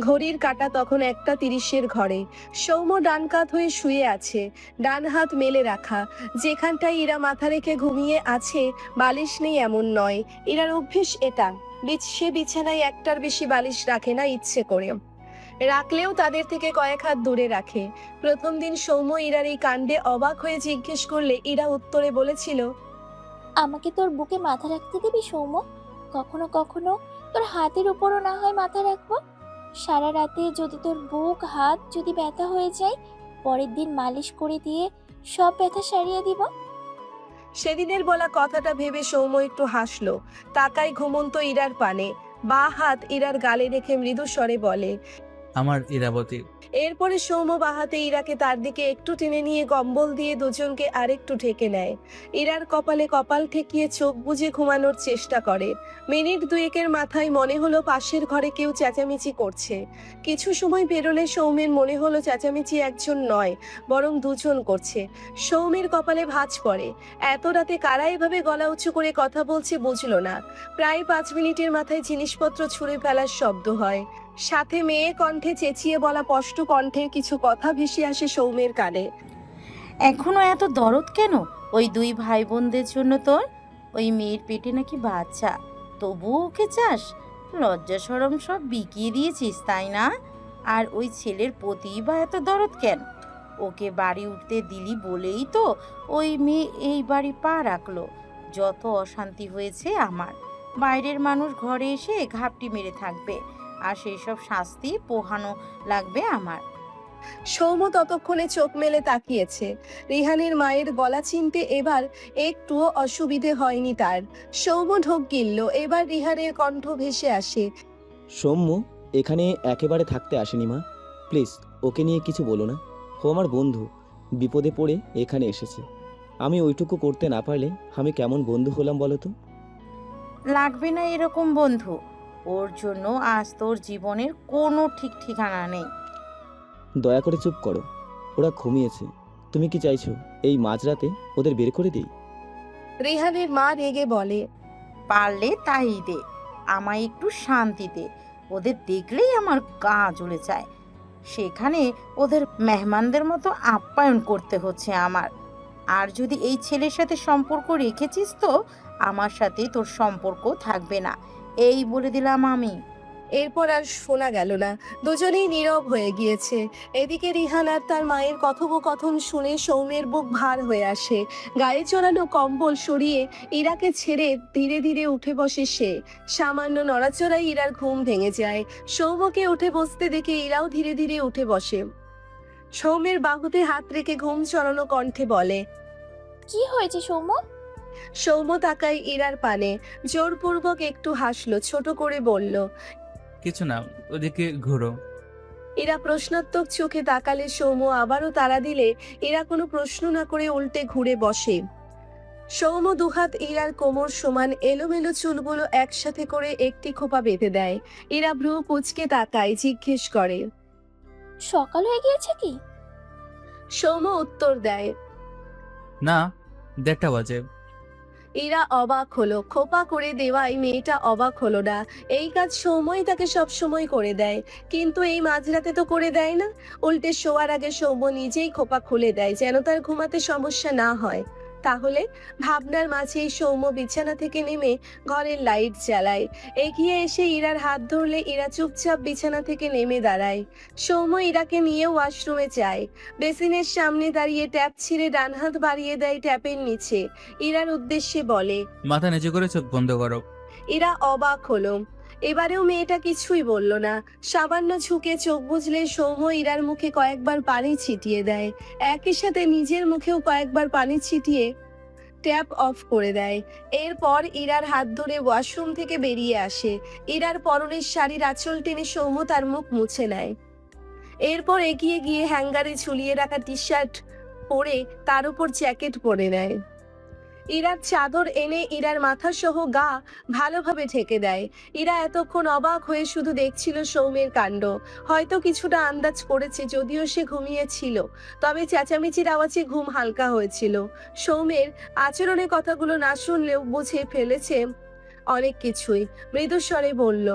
ঘড়ির কাঁটা তখন 1:30 ঘরে। সৌম্য ডান কাত হয়ে শুয়ে আছে, ডান হাত মেলে রাখা। যেখানটায় ইরা মাথা রেখে ঘুমিয়ে আছে বালিশ নেই এমন নয়, ইরার অভ্যেস এটা। সে বিছানায় একটার বেশি বালিশ রাখে না ইচ্ছে করে, রাখলেও তাদের থেকে কয়েক হাত দূরে রাখে। প্রথম দিন সৌম্য ইরার এই কাণ্ডে অবাক হয়ে জিজ্ঞেস করলে ইরা উত্তরে বলেছিল, আমাকে তোর বুকে মাথা রাখতে দিবি সৌম্য? কখনো কখনো তোর হাতের উপরও না হয় মাথা রাখবো। সারা রাতে যদি তোর বুক হাত যদি ব্যথা হয়ে যায়, পরের দিন মালিশ করে দিয়ে সব ব্যথা সারিয়ে দিব। সেদিনের বলা কথাটা ভেবে সৌম্য একটু হাসলো। তাকায় ঘুমন্ত ইরার পানে, বা হাত ইরার গালে রেখে মৃদু স্বরে বলে, আমার ইরাবতী। এরপরে সৌম্য বাহাতে ইরাকে তার দিকে একটু টেনে নিয়ে কম্বল দিয়ে দুজনকে আরেকটু ঢেকে নেয়। ইরার কপালে কপাল ঠেকিয়ে চোখ বুজে ঘুমানোর চেষ্টা করে। মিনিট দুয়েকের মাথায় মনে হলো পাশের ঘরে কেউ চেঁচামেচি করছে। কিছু সময় পেরোলে সৌম্যের মনে হলো চেঁচামেচি একজন নয়, বরং দুজন করছে। সৌম্যের কপালে ভাঁজ পড়ে। এত রাতে কারা এভাবে গলা উঁচু করে কথা বলছে বুঝলো না। প্রায় 5 মিনিটের মাথায় জিনিসপত্র ছুঁড়ে ফেলার শব্দ হয়, সাথে মেয়ে কণ্ঠে চেঁচিয়ে বলা স্পষ্ট কণ্ঠের কিছু কথা ভেসে আসে সৌম্যের কানে। এখনো এত দরদ কেন ওই 2 ভাই বোনদের জন্য তোর? ওই মেয়ের পেটে নাকি বাচ্চা, তবুও ওকে চাস? লজ্জা শরম সব বিকিয়ে দিয়েছিস তাই না? আর ওই ছেলের প্রতি বা এত দরদ কেন? ওকে বাড়ি উঠতে দিলি বলেই তো ওই মেয়ে এই বাড়ি পা রাখলো। যত অশান্তি হয়েছে আমার, বাইরের মানুষ ঘরে এসে ঘাপটি মেরে থাকবে, আর সেই সব শাস্তি পোহানো লাগবে আমার। সৌম্য ততক্ষণে চোখ মেলে তাকিয়েছে। রিহানের মায়ের গলা চিনতে এবার একটুও অসুবিধে হয়নি তার। সৌম্য ঢোক গিলল। এবার রিহানের কণ্ঠ ভেসে আসে, সৌম্য এখানে একেবারে থাকতে আসেনি মা, প্লিজ ওকে নিয়ে কিছু বলো না। ও আমার বন্ধু, বিপদে পড়ে এখানে এসেছে। আমি ওইটুকু করতে না পারলে আমি কেমন বন্ধু হলাম বলো তো? লাগবে না এরকম বন্ধু। ওর জন্য আজ তোর জীবনের কোনো ঠিক ঠিকানা নেই। দয়া করে চুপ করো, ওরা ঘুমিয়েছে। তুমি কি চাইছো এই মাঝরাতে ওদের বের করে দিই? রিহানের মা রেগে বলে, পারলে তাই দে, আমায় একটু শান্তি দে। ওদের দেখলেই আমার গা জ্বলে যায়। সেখানে ওদের মেহমানদের মতো আপ্যায়ন করতে হচ্ছে আমার। আর যদি এই ছেলের সাথে সম্পর্ক রেখেছিস তো আমার সাথে তোর সম্পর্ক থাকবে না, এই বলে দিলাম আমি। এরপর আর শোনা গেল না। দুজনেই নীরব হয়ে গিয়েছে। এদিকে রিহান আর তার মায়ের কথোপকথন শুনে সৌম্যের বুক ভার হয়ে আসে। গায়ে চড়ানো কম্বল সরিয়ে ইরাকে ছেড়ে ধীরে ধীরে উঠে বসে সে। সামান্য নড়াচড়ায় ইরার ঘুম ভেঙে যায়। সৌম্যকে উঠে বসতে দেখে ইরাও ধীরে ধীরে উঠে বসে। সৌম্যের বাহুতে হাত রেখে ঘুম চড়ানো কণ্ঠে বলে, কি হয়েছে সৌম্য? সৌম্য তাকায় ইরার পানে, জোরপূর্বক একটু হাসলো, ছোট করে বলল, কিছু না, ওদিকে ঘুরো। এরা প্রশ্নাত্মক চোখে তাকালে সৌম্য আবারও তাড়া দিলে এরা কোনো প্রশ্ন না করে উল্টে ঘুরে বসে। সৌম্য দুহাত ইরার কোমর সমান এলোমেলো চুলগুলো একসাথে করে একটি খোপা বেঁধে দেয়। এরা ভ্রু কুঁচকে তাকায়, জিজ্ঞেস করে, সকাল হয়ে গিয়েছে কি? সৌম্য উত্তর দেয়, না, 1:30 বাজে। এরা অবাক হলো। খোপা করে দেওয়ায় মেয়েটা অবাক হলো না। এই কাজ সৌম্যই তাকে সব সময় করে দেয়, কিন্তু এই মাঝরাতে তো করে দেয় না। উল্টে শোয়ার আগে সৌম্য নিজেই খোপা খুলে দেয় যেন তার ঘুমাতে সমস্যা না হয়। তাহলে ভাবনার মাঝেই সৌম্য বিছানা থেকে নেমে ঘরের লাইট জ্বালায়। এগিয়ে এসে ইরার হাত ধরলে ইরা চুপচাপ বিছানা থেকে নেমে দাঁড়ায়। সৌম্য ইরাকে নিয়ে ওয়াশরুমে যায়। বেসিনের সামনে দাঁড়িয়ে ট্যাপ ছিঁড়ে ডান হাত বাড়িয়ে দেয় ট্যাপের নিচে। ইরার উদ্দেশ্যে বলে, মাথা নিচু করে চোখ বন্ধ করো। ইরা অবাক হলো। এবারেও মেয়েটা কিছুই বলল না। সামান্য ঝুঁকে চোখ বুঝলে সৌম্য ইরার মুখে কয়েকবার পানি ছিটিয়ে দেয়। একই সাথে নিজের মুখেও কয়েকবার পানি ছিটিয়ে ট্যাপ অফ করে দেয়। এরপর ইরার হাত ধরে ওয়াশরুম থেকে বেরিয়ে আসে। ইরার পরনের শাড়ির আঁচল টেনে সৌম্য তার মুখ মুছে নেয়। এরপর এগিয়ে গিয়ে হ্যাঙ্গারে ঝুলিয়ে রাখা টি শার্ট পরে তার উপর জ্যাকেট পরে নেয়। ইরার চাদর এনে ইরার মাথা সহ গা ভালোভাবে ঢেকে দেয়। ইরা এতক্ষণ অবাক হয়ে শুধু দেখছিল সৌম্যের কাণ্ড। হয়তো কিছুটা আন্দাজ করেছে, যদিও সে ঘুমিয়েছিল, তবে চেঁচামেচির আওয়াজে ঘুম হালকা হয়েছিল। সৌম্যের আচরণের কথাগুলো না শুনলেও বুঝে ফেলেছে অনেক কিছুই। মৃদুস্বরে বলল,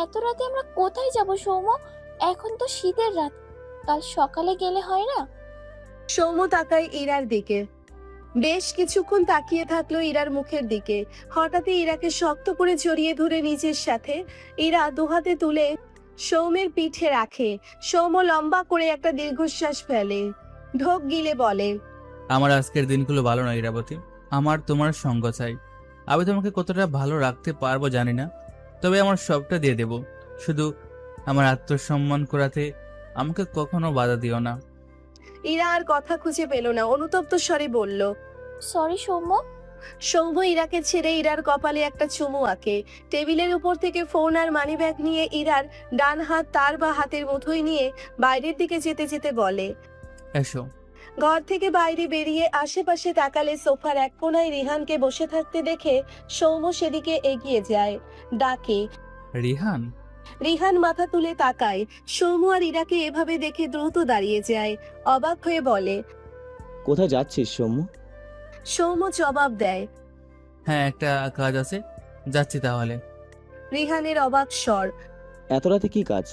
এত রাতে আমরা কোথায় যাব সৌম্য? এখন তো শীতের রাত, কাল সকালে গেলে হয় না? সৌম্য তাকায় ইরার দিকে। বেশ কিছুক্ষণ তাকিয়ে থাকলো ইরার মুখের দিকে। হঠাৎই ইরাকে শক্ত করে জড়িয়ে ধরে নিজের সাথে ইরা দুহাতে তুলে সৌম্যের পিঠে রাখে। সৌম্য লম্বা করে একটা দীর্ঘশ্বাস ফেলে, ঢোক গিলে বলে, আমার আজকের দিনগুলো ভালো না ইরাবতী। আমার তোমার সঙ্গ চাই। আমি তোমাকে কতটা ভালো রাখতে পারবো জানি না, তবে আমার সবটা দিয়ে দেব। শুধু আমার আত্মসম্মান করাতে আমাকে কখনো বাধা দিও না। ইরা আর কথা খুঁজে পেল না, অনুতপ্ত স্বরে বলল, সরি সৌম্য। সৌম্য ইরাকে ছেড়ে ইরার কপালে একটা চুমু আঁকে। টেবিলের উপর থেকে ফোন আর মানিব্যাগ নিয়ে ইরার ডান হাত তার বা হাতের মুঠোয় নিয়ে বাইরের দিকে যেতে যেতে বলে, এসো। ঘর থেকে বাইরে বেরিয়ে আশেপাশে তাকালে সোফার এক কোনায় রিহানকে বসে থাকতে দেখে সৌম্য সেদিকে এগিয়ে যায়, ডাকে। রিহান? রিহান মাথা তুলে তাকায়। সৌম্য আর ইরাকে এভাবে দেখে দ্রুত দাঁড়িয়ে যায়, অবাক হয়ে বলে। কোথায় যাচ্ছিস সৌম্য? সৌম্য জবাব দেয়। হ্যাঁ, একটা কাজ আছে, যাচ্ছি তাহলে। রিহানের অবাক স্বর। এত রাতে কি কাজ?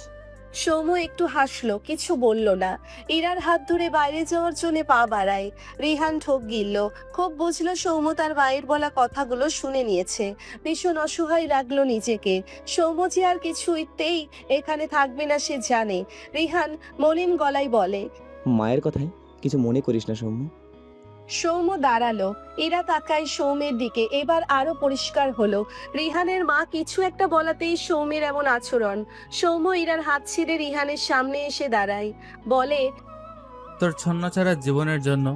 সৌম্য একটু হাসলো, কিছু বলল না। ইরার হাত ধরে বাইরে যাওয়ার জন্য পা বাড়ায়। রিহান ঠোক গিলল। খুব বুঝলো সৌম্য তার মায়ের বলা কথাগুলো শুনে নিয়েছে। ভীষণ অসহায় লাগলো নিজেকে। সৌম্য যে আর কিছুতেই এখানে থাকবে না সে জানে। রিহান মলিন গলায় বলে, মায়ের কথায় কিছু মনে করিস না সৌম্য। সৌম্য দাঁড়ালো। ইরা তাকায় সৌম্যের দিকে। এবার আরো পরিষ্কার হলো রিহানের মা কিছু একটা বলাতেই সৌম্যের এমন আচরণ। সৌম্য ইরার হাত ছেড়ে রিহানের সামনে এসে দাঁড়ায়, বলে, তোর ছন্নছাড়া জীবনের জন্য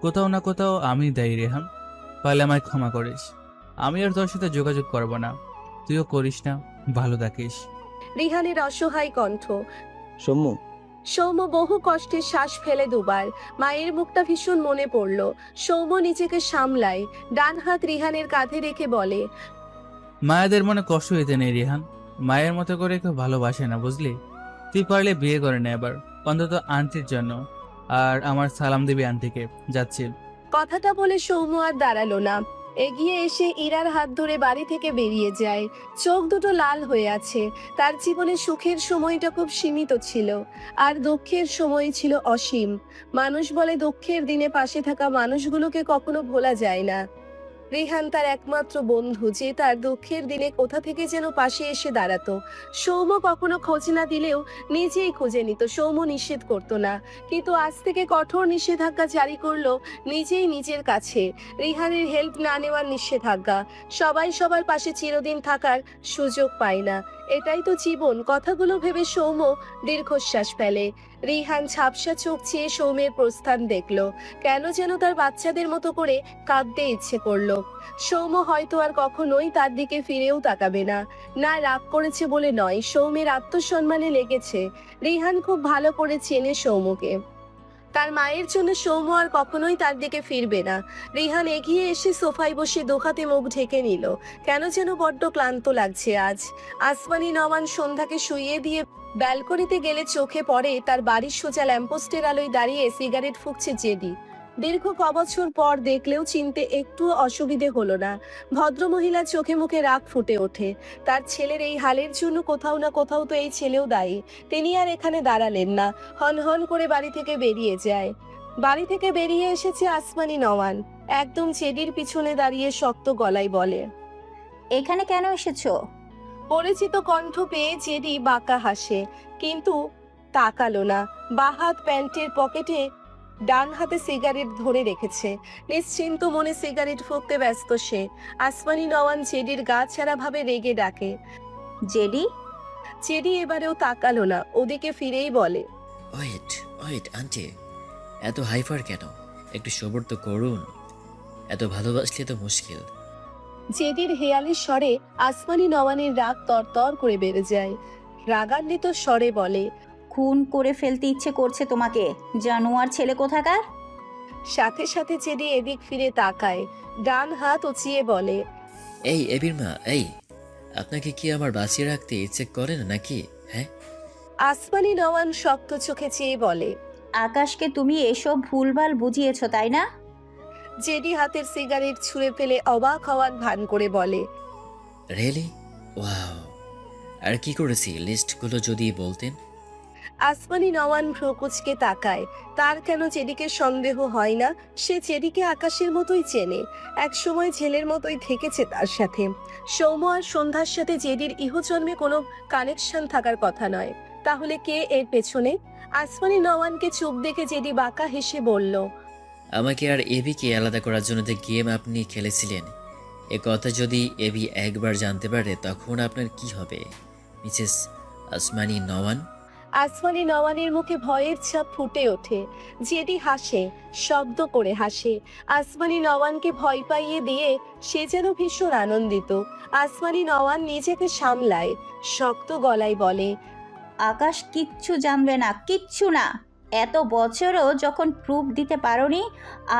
কোথাও না কোথাও আমি দায়ী রেহান। পারলে আমায় ক্ষমা করিস। আমি আর তোর সাথে যোগাযোগ করব না, তুইও করিস না। ভালো থাকিস। রিহানের অসহায় কণ্ঠ। সৌম্য, সৌম্য বহু কষ্টে শ্বাস ফেলে দুবার। মায়ের মুখটা ভীষণ মনে পড়ল। সৌম্য নিজেকে সামলায়, ডান হাত রিহানের কাঁধে রেখে বলে, মায়েদের মনে কষ্ট হইতে নেই রিহান। মায়ের মতো করে কেউ ভালোবাসে না, বুঝলি? তুই পারলে বিয়ে করে নে এবার, অন্তত আন্টির জন্য। আর আমার সালাম দিবি আন্টিকে। যাচ্ছি। কথাটা বলে সৌম্য আর দাঁড়ালো না। এগিয়ে এসে ইরার হাত ধরে বাড়ি থেকে বেরিয়ে যায়। চোখ দুটো লাল হয়ে আছে। তার জীবনে সুখের সময়টা খুব সীমিত ছিল, আর দুঃখের সময় ছিল অসীম। মানুষ বলে দুঃখের দিনে পাশে থাকা মানুষগুলোকে কখনো ভোলা যায় না। রিহান তার একমাত্র বন্ধু, যে তার দুঃখের দিনে কোথা থেকে যেন পাশে এসে দাঁড়াতো। সৌম্য কখনো খোঁজ না দিলেও নিজেই খুঁজে নিত। সৌম্য নিষেধ করতো না, কিন্তু আজ থেকে কঠোর নিষেধাজ্ঞা জারি করলো নিজেই নিজের কাছে। রিহানের হেল্প না নেওয়ার নিষেধাজ্ঞা। সবাই সবার পাশে চিরদিন থাকার সুযোগ পায় না, এটাই তো জীবন। কথাগুলো ভেবে সৌম্য দীর্ঘশ্বাস ফেলে। রিহান ঝাপসা চোখ চেয়ে সৌম্যের প্রস্থান দেখলো। কেন যেন তার বাচ্চাদের মতো করে কাঁদতে ইচ্ছে করলো। সৌম্য হয়তো আর কখনোই তার দিকে ফিরেও তাকাবে না। না রাগ করেছে বলে নয়, সৌম্যের আত্মসম্মানে লেগেছে। রিহান খুব ভালো করে চেনে সৌম্যকে। তার মায়ের জন্য সৌম্য আর কখনোই তার দিকে ফিরবে না। রিহান এগিয়ে এসে সোফায় বসে দোহাতে মুখ ঢেকে নিল। কেন যেন বড্ড ক্লান্ত লাগছে আজ। আসমানি নওয়ান সন্ধ্যাকে শুইয়ে দিয়ে ব্যালকনিতে গেলে চোখে পড়ে তার বাড়ির সোজা ল্যাম্পোস্টের আলোয় দাঁড়িয়ে সিগারেট ফুঁকছে জেডি। দীর্ঘ কবছর পর দেখলেও চিনতে একটু অসুবিধে হলো না। ভদ্রমহিলার চোখে মুখে রাগ ফুটে ওঠে। তার ছেলের এই হালের জন্য কোথাও না কোথাও তো এই ছেলেও দায়ী। তিনি আর এখানে দাঁড়ালেন না, হন হন করে বাড়ি থেকে বেরিয়ে যায়। বাড়ি থেকে বেরিয়ে এসেছে আসমানি নওয়ান। একদম জেডির পিছনে দাঁড়িয়ে শক্ত গলায় বলে, এখানে কেন এসেছো? পরিচিত কণ্ঠ পেয়ে জেডি বাঁকা হাসে, কিন্তু তাকালো না। বাঁ হাত প্যান্টের পকেটে, ডান হাতে সিগারেট ধরে রেখেছে। নিশ্চিন্ত মনে সিগারেট ফুঁকতে ব্যস্ত সে। আসমানি নওয়ান জেডির গা ছাড়া ভাবে রেগে ডাকে, জেডি। জেডি এবারেও তাকালো না, ওদিকে ফিরেই বলে, ওয়েট ওয়েট আন্টি, এত হাইপার কেন? একটু সবর তো করুন, এত ভালোবাসলে তো মুশকিল। জেডির হেয়ালি স্বরে আসমানি নওয়ানের রাগ তরতর করে বেড়ে যায়। রাগান্বিত স্বরে বলে, খুন করে ফেলতে ইচ্ছে করছে তোমাকে, জানোয়ার ছেলে কোথাকার। সাথে সাথে জেডি এদিক ফিরে তাকায়, ডান হাত উঁচিয়ে বলে, এই এবির মা, এই আপনাকে কি আমার বাঁচিয়ে রাখতে ইচ্ছে করে না নাকি? হ্যাঁ, আসমানি নওয়ান শক্ত চোখে চেয়ে বলে। আকাশকে তুমি এসব ভুলভাল বুঝিয়েছো তাই না? জেডি হাতের সিগারেট ছুঁড়ে ফেলে অবাক হওয়ার ভান করে বলে, রিয়েলি? ওয়াও, আর কি করেছি লিস্টগুলো যদি বলতেন। আসমানি নওয়ান ভ্রকুচকে তাকায়। তার কেন জেডিকে সন্দেহ হয় না? সে জেডিকে আকাশের মতোই চেনে, একসময় ছেলের মতোই থেকেছে তার সাথে। সৌম্য আর সন্ধ্যার সাথে জেডির ইহজন্মে কোনো কানেকশন থাকার কথা নয়, তাহলে কে এর পেছনে? আসমানি নওয়ানকে চুপ দেখে জেডি বাঁকা হেসে বলল, আমাকে আর এবিকে আলাদা করার জন্য যে গেম আপনি খেলেছিলেন, এ কথা যদি এবি একবার জানতে পারে তখন আপনার কি হবে মিসেস আসমানি নওয়ান? আসমানি নওয়ানের মুখে ভয়ের ছাপ ফুটে ওঠে। জেডি হাসে, শব্দ করে হাসে। আসমানি নওয়ানকে ভয় পাইয়ে দিয়ে সে যেন ভীষণ আনন্দিত। আসমানি নওয়ান নিজেকে সামলায়, শক্ত গলায় বলে, আকাশ কিচ্ছু জানবে না, কিচ্ছু না। এত বছরও যখন প্রুফ দিতে পারোনি,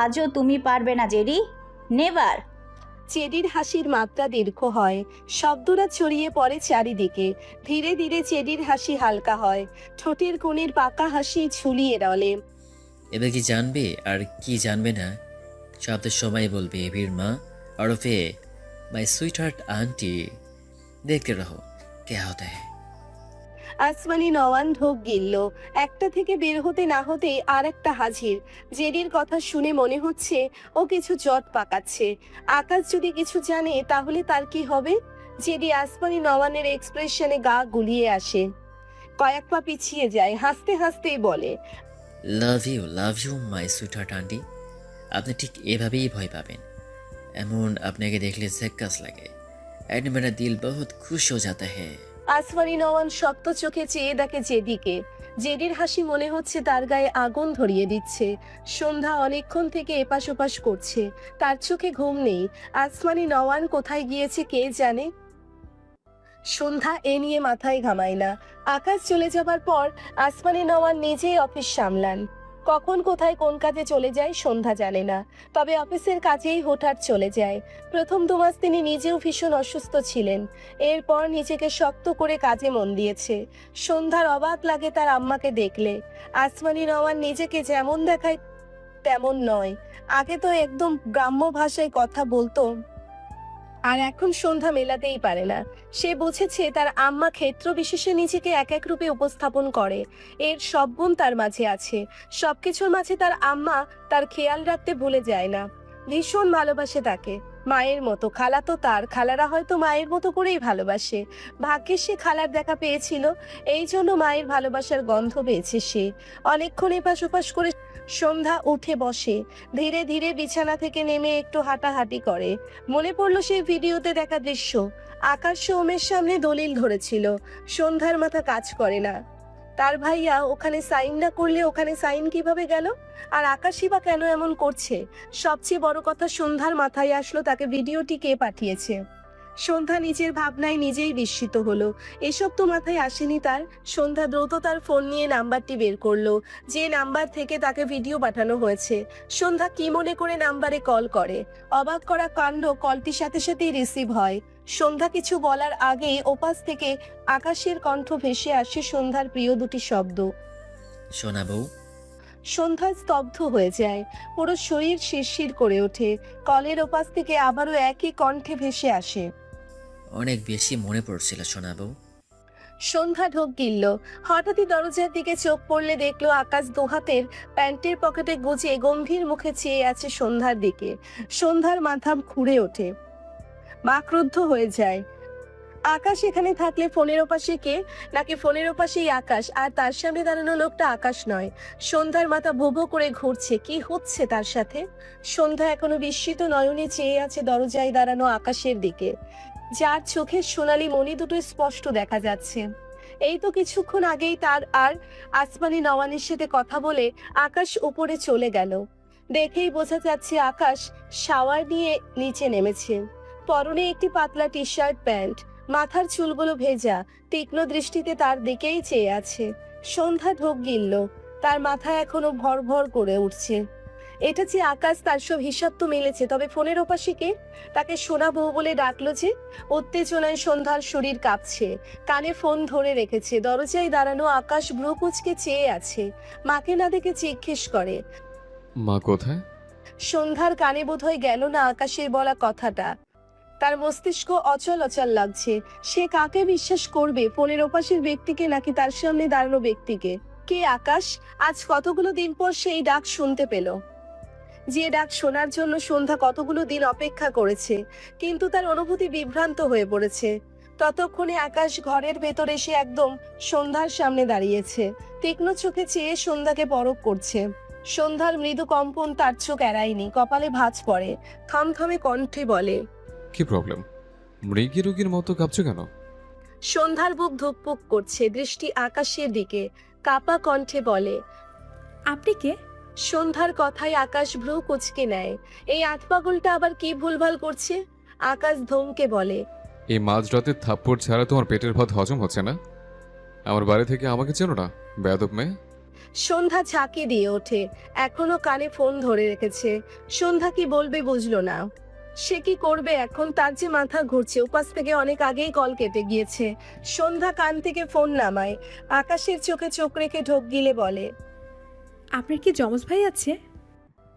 আজও তুমি পারবে না জেডি, নেভার। জেডির হাসির মাত্রা দীর্ঘ হয়, শব্দটা ছড়িয়ে পড়ে চারিদিকে। ধীরে ধীরে জেডির হাসি হালকা হয়, ঠোঁটের কোণের পাকা হাসি ঝুলিয়ে রলে। এবার কি জানবে আর কি জানবে না সব তো সময় বলবে এবির মা, ওরফে মাই সুইট হার্ট আন্টি। দেখতে রহো কে হতে হ্যায়। আসমানি নওয়ান ঢোক গিলল, একটা থেকে বের হতে না হতেই আর একটা হাজির। জেডির কথা শুনে মনে হচ্ছে ও কিছু জট পাকাচ্ছে। আকাশ যদি কিছু জানে তাহলে তার কি হবে? জেডি আসমানি নওয়ানের এক্সপ্রেশনে গা গুলিয়ে আসে, কয়েক পা পিছিয়ে যায়, হাসতে হাসতেই বলে, love you my sweetheart aunty. আপনি ঠিক এভাবেই ভয় পাবেন। এমন আপনাকে দেখলে ঝক্কাস লাগে, এন্ড মেরা দিল বহুত খুশ হো যাতা হ্যায়। আসমানি নওয়ান শক্ত চোখে চেয়ে দেখে জেডিকে। জেডির হাসি মনে হচ্ছে তার গায়ে আগুন ধরিয়ে দিচ্ছে। সন্ধ্যা অনেকক্ষণ থেকে এপাশ ওপাশ করছে, তার চোখে ঘুম নেই। আসমানি নওয়ান কোথায় গিয়েছে কে জানে। সন্ধ্যা এ নিয়ে মাথায় ঘামায় না। আকাশ চলে যাবার পর আসমানি নওয়ান নিজেই অফিস সামলান। কখন কোথায় কোন কাজে চলে যায় সন্ধ্যা জানে না, তবে অফিসের কাজেই হঠাৎ চলে যায়। প্রথম 2 মাস তিনি নিজেও ভীষণ অসুস্থ ছিলেন, এরপর নিজেকে শক্ত করে কাজে মন দিয়েছে। সন্ধ্যার অবাক লাগে তার আম্মাকে দেখলে। আসমানি নওয়ান নিজেকে যেমন দেখায় তেমন নয়। আগে তো একদম গ্রাম্য ভাষায় কথা বলতো, আর এখন সন্ধ্যা মেলাতেই পারে না। সে বুঝেছে তার আম্মা ক্ষেত্র বিশেষে নিজেকে এক এক রূপে উপস্থাপন করে। এর সব গুণ তার মাঝে আছে। সবকিছুর মাঝে তার আম্মা তার খেয়াল রাখতে ভুলে যায় না, ভীষণ ভালোবাসে তাকে, মায়ের মতো। খালা তো তার, খালারা হয়তো মায়ের মতো করেই ভালোবাসে। ভাগ্যে সে খালার দেখা পেয়েছিল, এই জন্য মায়ের ভালোবাসার গন্ধ পেয়েছে সে। অনেকক্ষণ এপাশ ওপাশ করে সন্ধ্যা উঠে বসে, ধীরে ধীরে বিছানা থেকে নেমে একটু হাঁটাহাঁটি করে। মনে পড়ল সেই ভিডিওতে দেখা দৃশ্য। আকাশ সৌমের সামনে দলিল ধরেছিল। সন্ধ্যার মাথা কাজ করে না, তার ভাইয়া ওখানে সাইন না করলে ওখানে সাইন কিভাবে গেল? আর আকাশই বা কেন এমন করছে? সবচেয়ে বড় কথা, সন্ধ্যার মাথায় আসলো তাকে ভিডিওটি কে পাঠিয়েছে। সন্ধ্যা নিজের ভাবনায় নিজেই বিস্মিত হলো। এসব তো মাথায় আসেনি তার। সন্ধ্যা দ্রুত তার ফোন নিয়ে নাম্বারটি বের করলো, যে নাম্বার থেকে তাকে ভিডিও পাঠানো হয়েছে। সন্ধ্যা কি মনে করে নাম্বারে কল করে। অবাক করা কাণ্ড, কলটির সাথে সাথেই রিসিভ হয়। সন্ধ্যা কিছু বলার আগেই ওপাশ থেকে আকাশের কণ্ঠ ভেসে আসে সন্ধ্যার প্রিয় দুটি শব্দ, সোনা বউ। সন্ধ্যা স্তব্ধ হয়ে যায়, পুরো শরীর শিরশির করে ওঠে। কলের ওপাশ থেকে আবারও একই কণ্ঠে ভেসে আসে, অনেক বেশি মনে পড়ছিল সোনা বউ। সন্ধ্যা ঢোক গিলল। হঠাৎই দরজার দিকে চোখ পড়লে দেখলো আকাশ দুহাতের প্যান্টের পকেটে গুজে গম্ভীর মুখে চেয়ে আছে সন্ধ্যার দিকে। সন্ধ্যার মাথা ঘুরে ওঠে, বাকরুদ্ধ হয়ে যায়। আকাশ এখানে থাকলে ফোনের ওপাশে কে? নাকি ফোনের ওপাশেই আকাশ, আর তার সামনে দাঁড়ানো লোকটা আকাশ নয়? সন্ধ্যার মাথা ভোঁ করে ঘুরছে, কি হচ্ছে তার সাথে? সন্ধ্যা এখনো বিস্মিত নয়নে চেয়ে আছে দরজায় দাঁড়ানো আকাশের দিকে, যার চোখের সোনালী মণি দুটো স্পষ্ট দেখা যাচ্ছে। এই তো কিছুক্ষণ আগেই তার আর আসমানি নওয়ানের সাথে কথা বলে আকাশ উপরে চলে গেল। দেখেই বোঝা যাচ্ছে আকাশ শাওয়ার নিয়ে নিচে নেমেছে। পরনে একটি পাতলা টি শার্ট, প্যান্ট, মাথার চুলগুলো ভেজা, তীক্ষ্ণ দৃষ্টিতে তার দিকেই চেয়ে আছে। সন্ধ্যা ঢোক গিলল, তার মাথা এখনো ভর ভর করে উঠছে। এটা যে আকাশ, তার সব হিসাব তো মিলেছে, তবে ফোনের ওপাশে কে? তাকে সোনা বউ বলে ডাকলো যে? উত্তেজনায় সন্ধ্যার শরীর কাঁপছে, কানে ফোন ধরে রেখেছে। দরজায় দাঁড়ানো আকাশ ভ্রু কুঁচকে চেয়ে আছে, মাকে না দেখে জিজ্ঞেস করে। মা কোথায়? সন্ধ্যার কানে বোধহয় গেল না আকাশের বলা কথাটা। তার মস্তিষ্ক অচল অচল লাগছে। সে কাকে বিশ্বাস করবে, ফোনের ওপাশের ব্যক্তিকে নাকি তার সামনে দাঁড়ানো ব্যক্তিকে? কে আকাশ? আজ কতগুলো দিন পর সেই ডাক শুনতে পেল, যে ডাক শোনার জন্য সন্ধ্যা কতগুলো দিন অপেক্ষা করেছে, কিন্তু তার অনুভূতি বিভ্রান্ত হয়ে পড়েছে। ততক্ষণে আকাশ ঘরের ভেতর এসে একদম সন্ধ্যার সামনে দাঁড়িয়েছে, তীক্ষ্ণ চোখে চেয়ে সন্ধ্যাকে পরখ করছে। সন্ধ্যার মৃদু কম্পন তার চোখ এড়ায়নি, কপালে ভাঁজ পড়ে, থমথমে কণ্ঠে বলে। কি প্রবলেম? মৃগী রোগীর মতো কাঁপছো কেন? সন্ধ্যার বুক ধুকপুক করছে, দৃষ্টি আকাশের দিকে, কাপা কণ্ঠে বলে। আপনি কে? সন্ধ্যার কথায় আকাশ ভ্রু কুঁচকে নেয়। এই আতপাগলটা আবার কি ভুলভাল করছে? আকাশ ধমকে বলে। এই মাঝরাতে থাপ্পড় ছাড়া তোমার পেটের ভাত হজম হচ্ছে না? আমার বাড়ি থেকে আমাকে চেনো না, বেয়াদব মেয়ে? সন্ধ্যা ঝাঁকি দিয়ে ওঠে, এখনো কানে ফোন ধরে রেখেছে। সন্ধ্যা কি বলবে বুঝলো না। সে কি করবে এখন? তার যে মাথা ঘুরছে, উপাস থেকে অনেক আগেই কল কেটে গিয়েছে। সন্ধ্যা কান থেকে ফোন নামায়, আকাশের চোখে চোখ রেখে ঢোক গিলে বলে। আপনার কি যমজ ভাই আছে?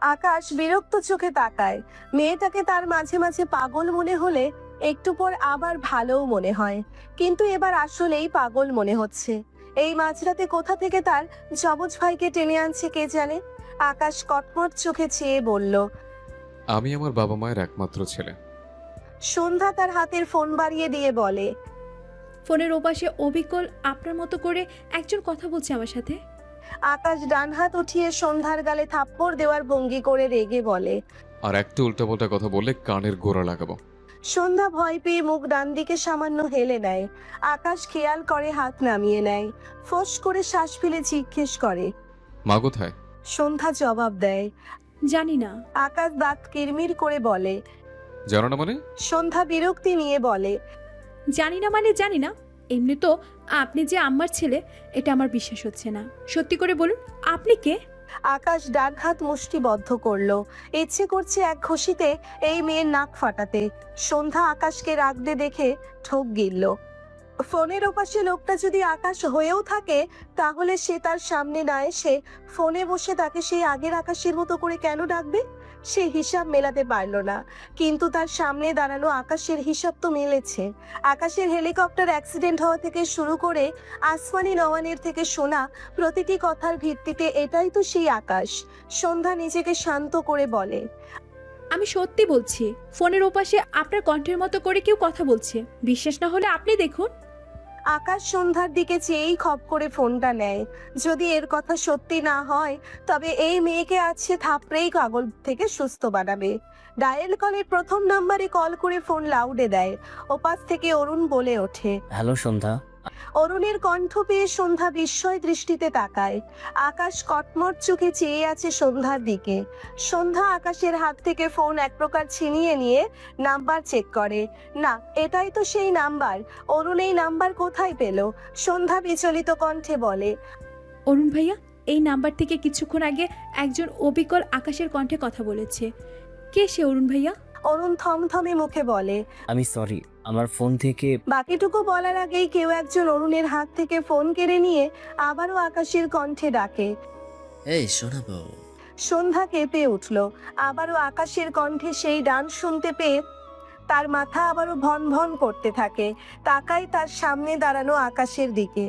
আকাশ বিরক্ত চোখে তাকায়। মেয়েটাকে তার মাঝে মাঝে পাগল মনে হলে একটু পর আবার ভালোও মনে হয়, কিন্তু এবার আসলেই পাগল মনে হচ্ছে। এই মাঝরাতে কোথা থেকে তার যমজ ভাইকে টেনে আনছে কে জানে। আকাশ কটমট চোখে চেয়ে বলল। আমি আমার বাবা মায়ের একমাত্র ছেলে। সন্ধ্যা তার হাতের ফোন বাড়িয়ে দিয়ে বলে। ফোনের ওপাশে অবিকল আপনার মতো করে একজন কথা বলছে আমার সাথে। আকাশ ডান হাত উঠিয়ে সন্ধ্যার গালে থাপ্পড় দেওয়ার ভঙ্গি করে রেগে বলে। আর একটু উল্টাপাল্টা কথা বললে কানের গোড়া লাগাবো। সন্ধ্যা ভয় পেয়ে মুখ ডান দিকে সামান্য হেলে নেয়। আকাশ খেয়াল করে হাত নামিয়ে নেয়, ফোঁস করে শ্বাস ফেলে জিজ্ঞেস করে। মা কোথায়? সন্ধ্যা জবাব দেয়। জানি না। আকাশ দাঁত কিরমির করে বলে। জানো না মানে? সন্ধ্যা বিরক্তি নিয়ে বলে। জানি না মানে জানি না। এমনি তো আপনি যে আমার ছেলে, এটা আমার বিশ্বাস হচ্ছে না। সত্যি করে বলুন, আপনি কে? আকাশ ডান হাত মুষ্টিবদ্ধ করলো, ইচ্ছে করছে এক ঘষিতে এই মেয়ের নাক ফাটাতে। সন্ধ্যা আকাশকে রাগতে দেখে ঠোক গিলল। ফোনের ওপাশে লোকটা যদি আকাশ হয়েও থাকে, তাহলে সে তার সামনে না এসে ফোনে বসে তাকে সেই আগের আকাশের মতো করে কেন ডাকবে? সে হিসাব মেলাতে পারল না, কিন্তু তার সামনে দাঁড়ানো আকাশের হিসাব তো মেলেছে। আকাশের হেলিকপ্টার অ্যাক্সিডেন্ট হওয়া থেকে শুরু করে আসমানি নওয়ানের থেকে শোনা প্রতিটি কথার ভিত্তিতে এটাই তো সেই আকাশ। সন্ধ্যা নিজেকে শান্ত করে বলে। আমি সত্যি বলছি, ফোনের ওপাশে আপনার কণ্ঠের মতো করে কেউ কথা বলছে। বিশ্বাস না হলে আপনি দেখুন। আকাশ সন্ধ্যার দিকে চেয়েই খপ করে ফোনটা নেয়। যদি এর কথা সত্যি না হয়, তবে এই মেয়েকে আছে থাপড়েই পাগল থেকে সুস্থ বানাবে। ডায়াল কলের প্রথম নাম্বারে কল করে ফোন লাউডে দেয়। ওপাশ থেকে অরুণ বলে ওঠে। হ্যালো সন্ধ্যা। অরুণের কণ্ঠ পেয়ে সন্ধ্যা বিস্ময় দৃষ্টিতে তাকায়। আকাশ কটমট চোখে চেয়ে আছে সন্ধ্যার দিকে। সন্ধ্যা আকাশের হাত থেকে ফোন এক প্রকার ছিনিয়ে নিয়ে নাম্বার চেক করে। না, এটাই তো সেই নাম্বার। অরুণ এই নাম্বার কোথায় পেল? সন্ধ্যা বিচলিত কণ্ঠে বলে। অরুণ ভাইয়া, এই নাম্বার থেকে কিছুক্ষণ আগে একজন অবিকল আকাশের কণ্ঠে কথা বলেছে। কে সে অরুণ ভাইয়া? অরুণ থমথমে মুখে বলে। আমি সরি, আমার ফোন থেকে। বাকিটুকু বলার আগেই কেউ একজন অরুণের হাত থেকে ফোন কেড়ে নিয়ে আবারও আকাশের কণ্ঠে ডাকে। এই শোনাবো। সন্ধ্যা কেঁপে উঠল। আবারও আকাশের কণ্ঠে সেই ডান শুনতে পেয়ে তার মাথা আবারও ভন ভন করতে থাকে। তাকায় তার সামনে দাঁড়ানো আকাশের দিকে।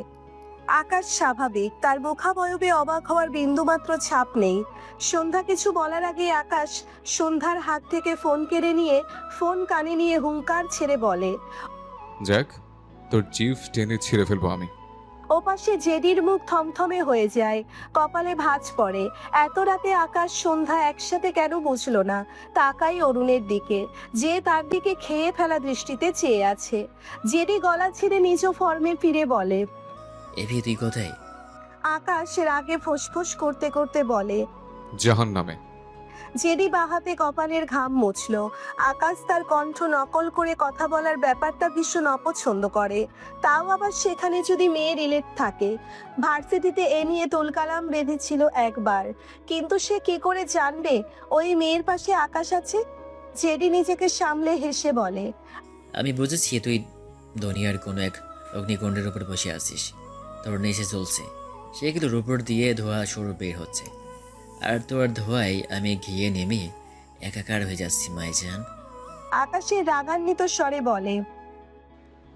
আকাশ স্বাভাবিক, তার মুখাবয়বে অবাক হওয়ার বিন্দুমাত্র ছাপ নেই। সন্ধ্যা কিছু বলার আগে আকাশ সন্ধ্যার হাত থেকে ফোন কেড়ে নিয়ে ফোন কানে নিয়ে হুঙ্কার ছেড়ে বলে। জ্যাক, তোর জিভ টেনে ছিঁড়ে ফেলবো আমি। ওপাশে জেডির মুখ থমথমে হয়ে যায়, কপালে ভাঁজ পড়ে। এত রাতে আকাশ সন্ধ্যা একসাথে কেন বুঝলো না? তাকাই অরুণের দিকে, যে তার দিকে খেয়ে ফেলা দৃষ্টিতে চেয়ে আছে। জেডি গলা ছেড়ে নিজ ফর্মে ফিরে বলে। এভি তুই কোথায়? আকাশ রাগে ফোঁসফোঁস করতে করতে বলে। জাহান্নামে। জেডি বাহাতে কপালের ঘাম মুছলো। আকাশ তার কণ্ঠ নকল করে কথা বলার ব্যাপারটা ভীষণ অপছন্দ করে, তাও আবার সেখানে যদি মেয়ে রিলেট থাকে। ভার্সিটিতে এ নিয়ে তুলকালাম বেঁধেছিল একবার, কিন্তু সে কি করে জানবে ওই মেয়ের পাশে আকাশ আছে? জেডি নিজেকে সামলে হেসে বলে, আমি বুঝেছি তুই দুনিয়ার কোনো এক অগ্নিকুণ্ডের উপর বসে আছিস, তোর নেশে চলছে, সেগুলোর উপর দিয়ে ধোঁয়া সরু বের হচ্ছে, আর তোর ধোঁয়ায় আমি ঘিয়ে নেমে একাকার হয়ে যাচ্ছি মাইজান। আকাশের রাগান্বিত স্বরে বলে,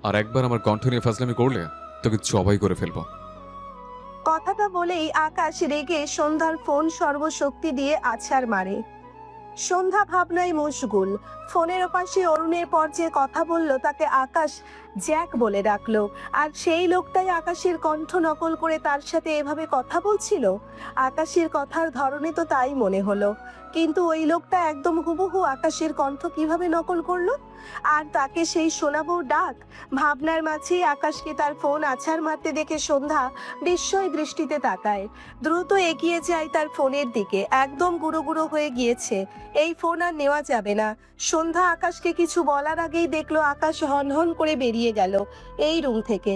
আর একবার আমার কণ্ঠ নিয়ে ফাজলামি করলে তোকে জবাই করে ফেলবো। কথাটা বলেই আকাশ রেগে সন্ধ্যার ফোন সর্বশক্তি দিয়ে আছাড় মারে। সন্ধ্যা ভাবনায় মশগুল। ফোনের ওপাশে অরুণের পর যে কথা বলল তাকে আকাশ জ্যাক বলে ডাকলো, আর সেই লোকটাই আকাশের কণ্ঠ নকল করে তার সাথে এভাবে কথা বলছিল। আকাশের কথার ধরনে তো তাই মনে হলো, কিন্তু ওই লোকটা একদম হুবহু আকাশের কণ্ঠ কিভাবে নকল করলো? আর তাকে সেই শোনাবো ডাক। ভাবনার মাঝেই আকাশকে তার ফোন আছাড় মারতে দেখে সন্ধ্যা বিস্ময় দৃষ্টিতে তাকায়। দ্রুত এগিয়ে যায় তার ফোনের দিকে, একদম গুঁড়ো গুঁড়ো হয়ে গিয়েছে, এই ফোন আর নেওয়া যাবে না। সন্ধ্যা আকাশকে কিছু বলার আগেই দেখলো আকাশ হনহন করে বেরিয়ে গেল এই রুম থেকে।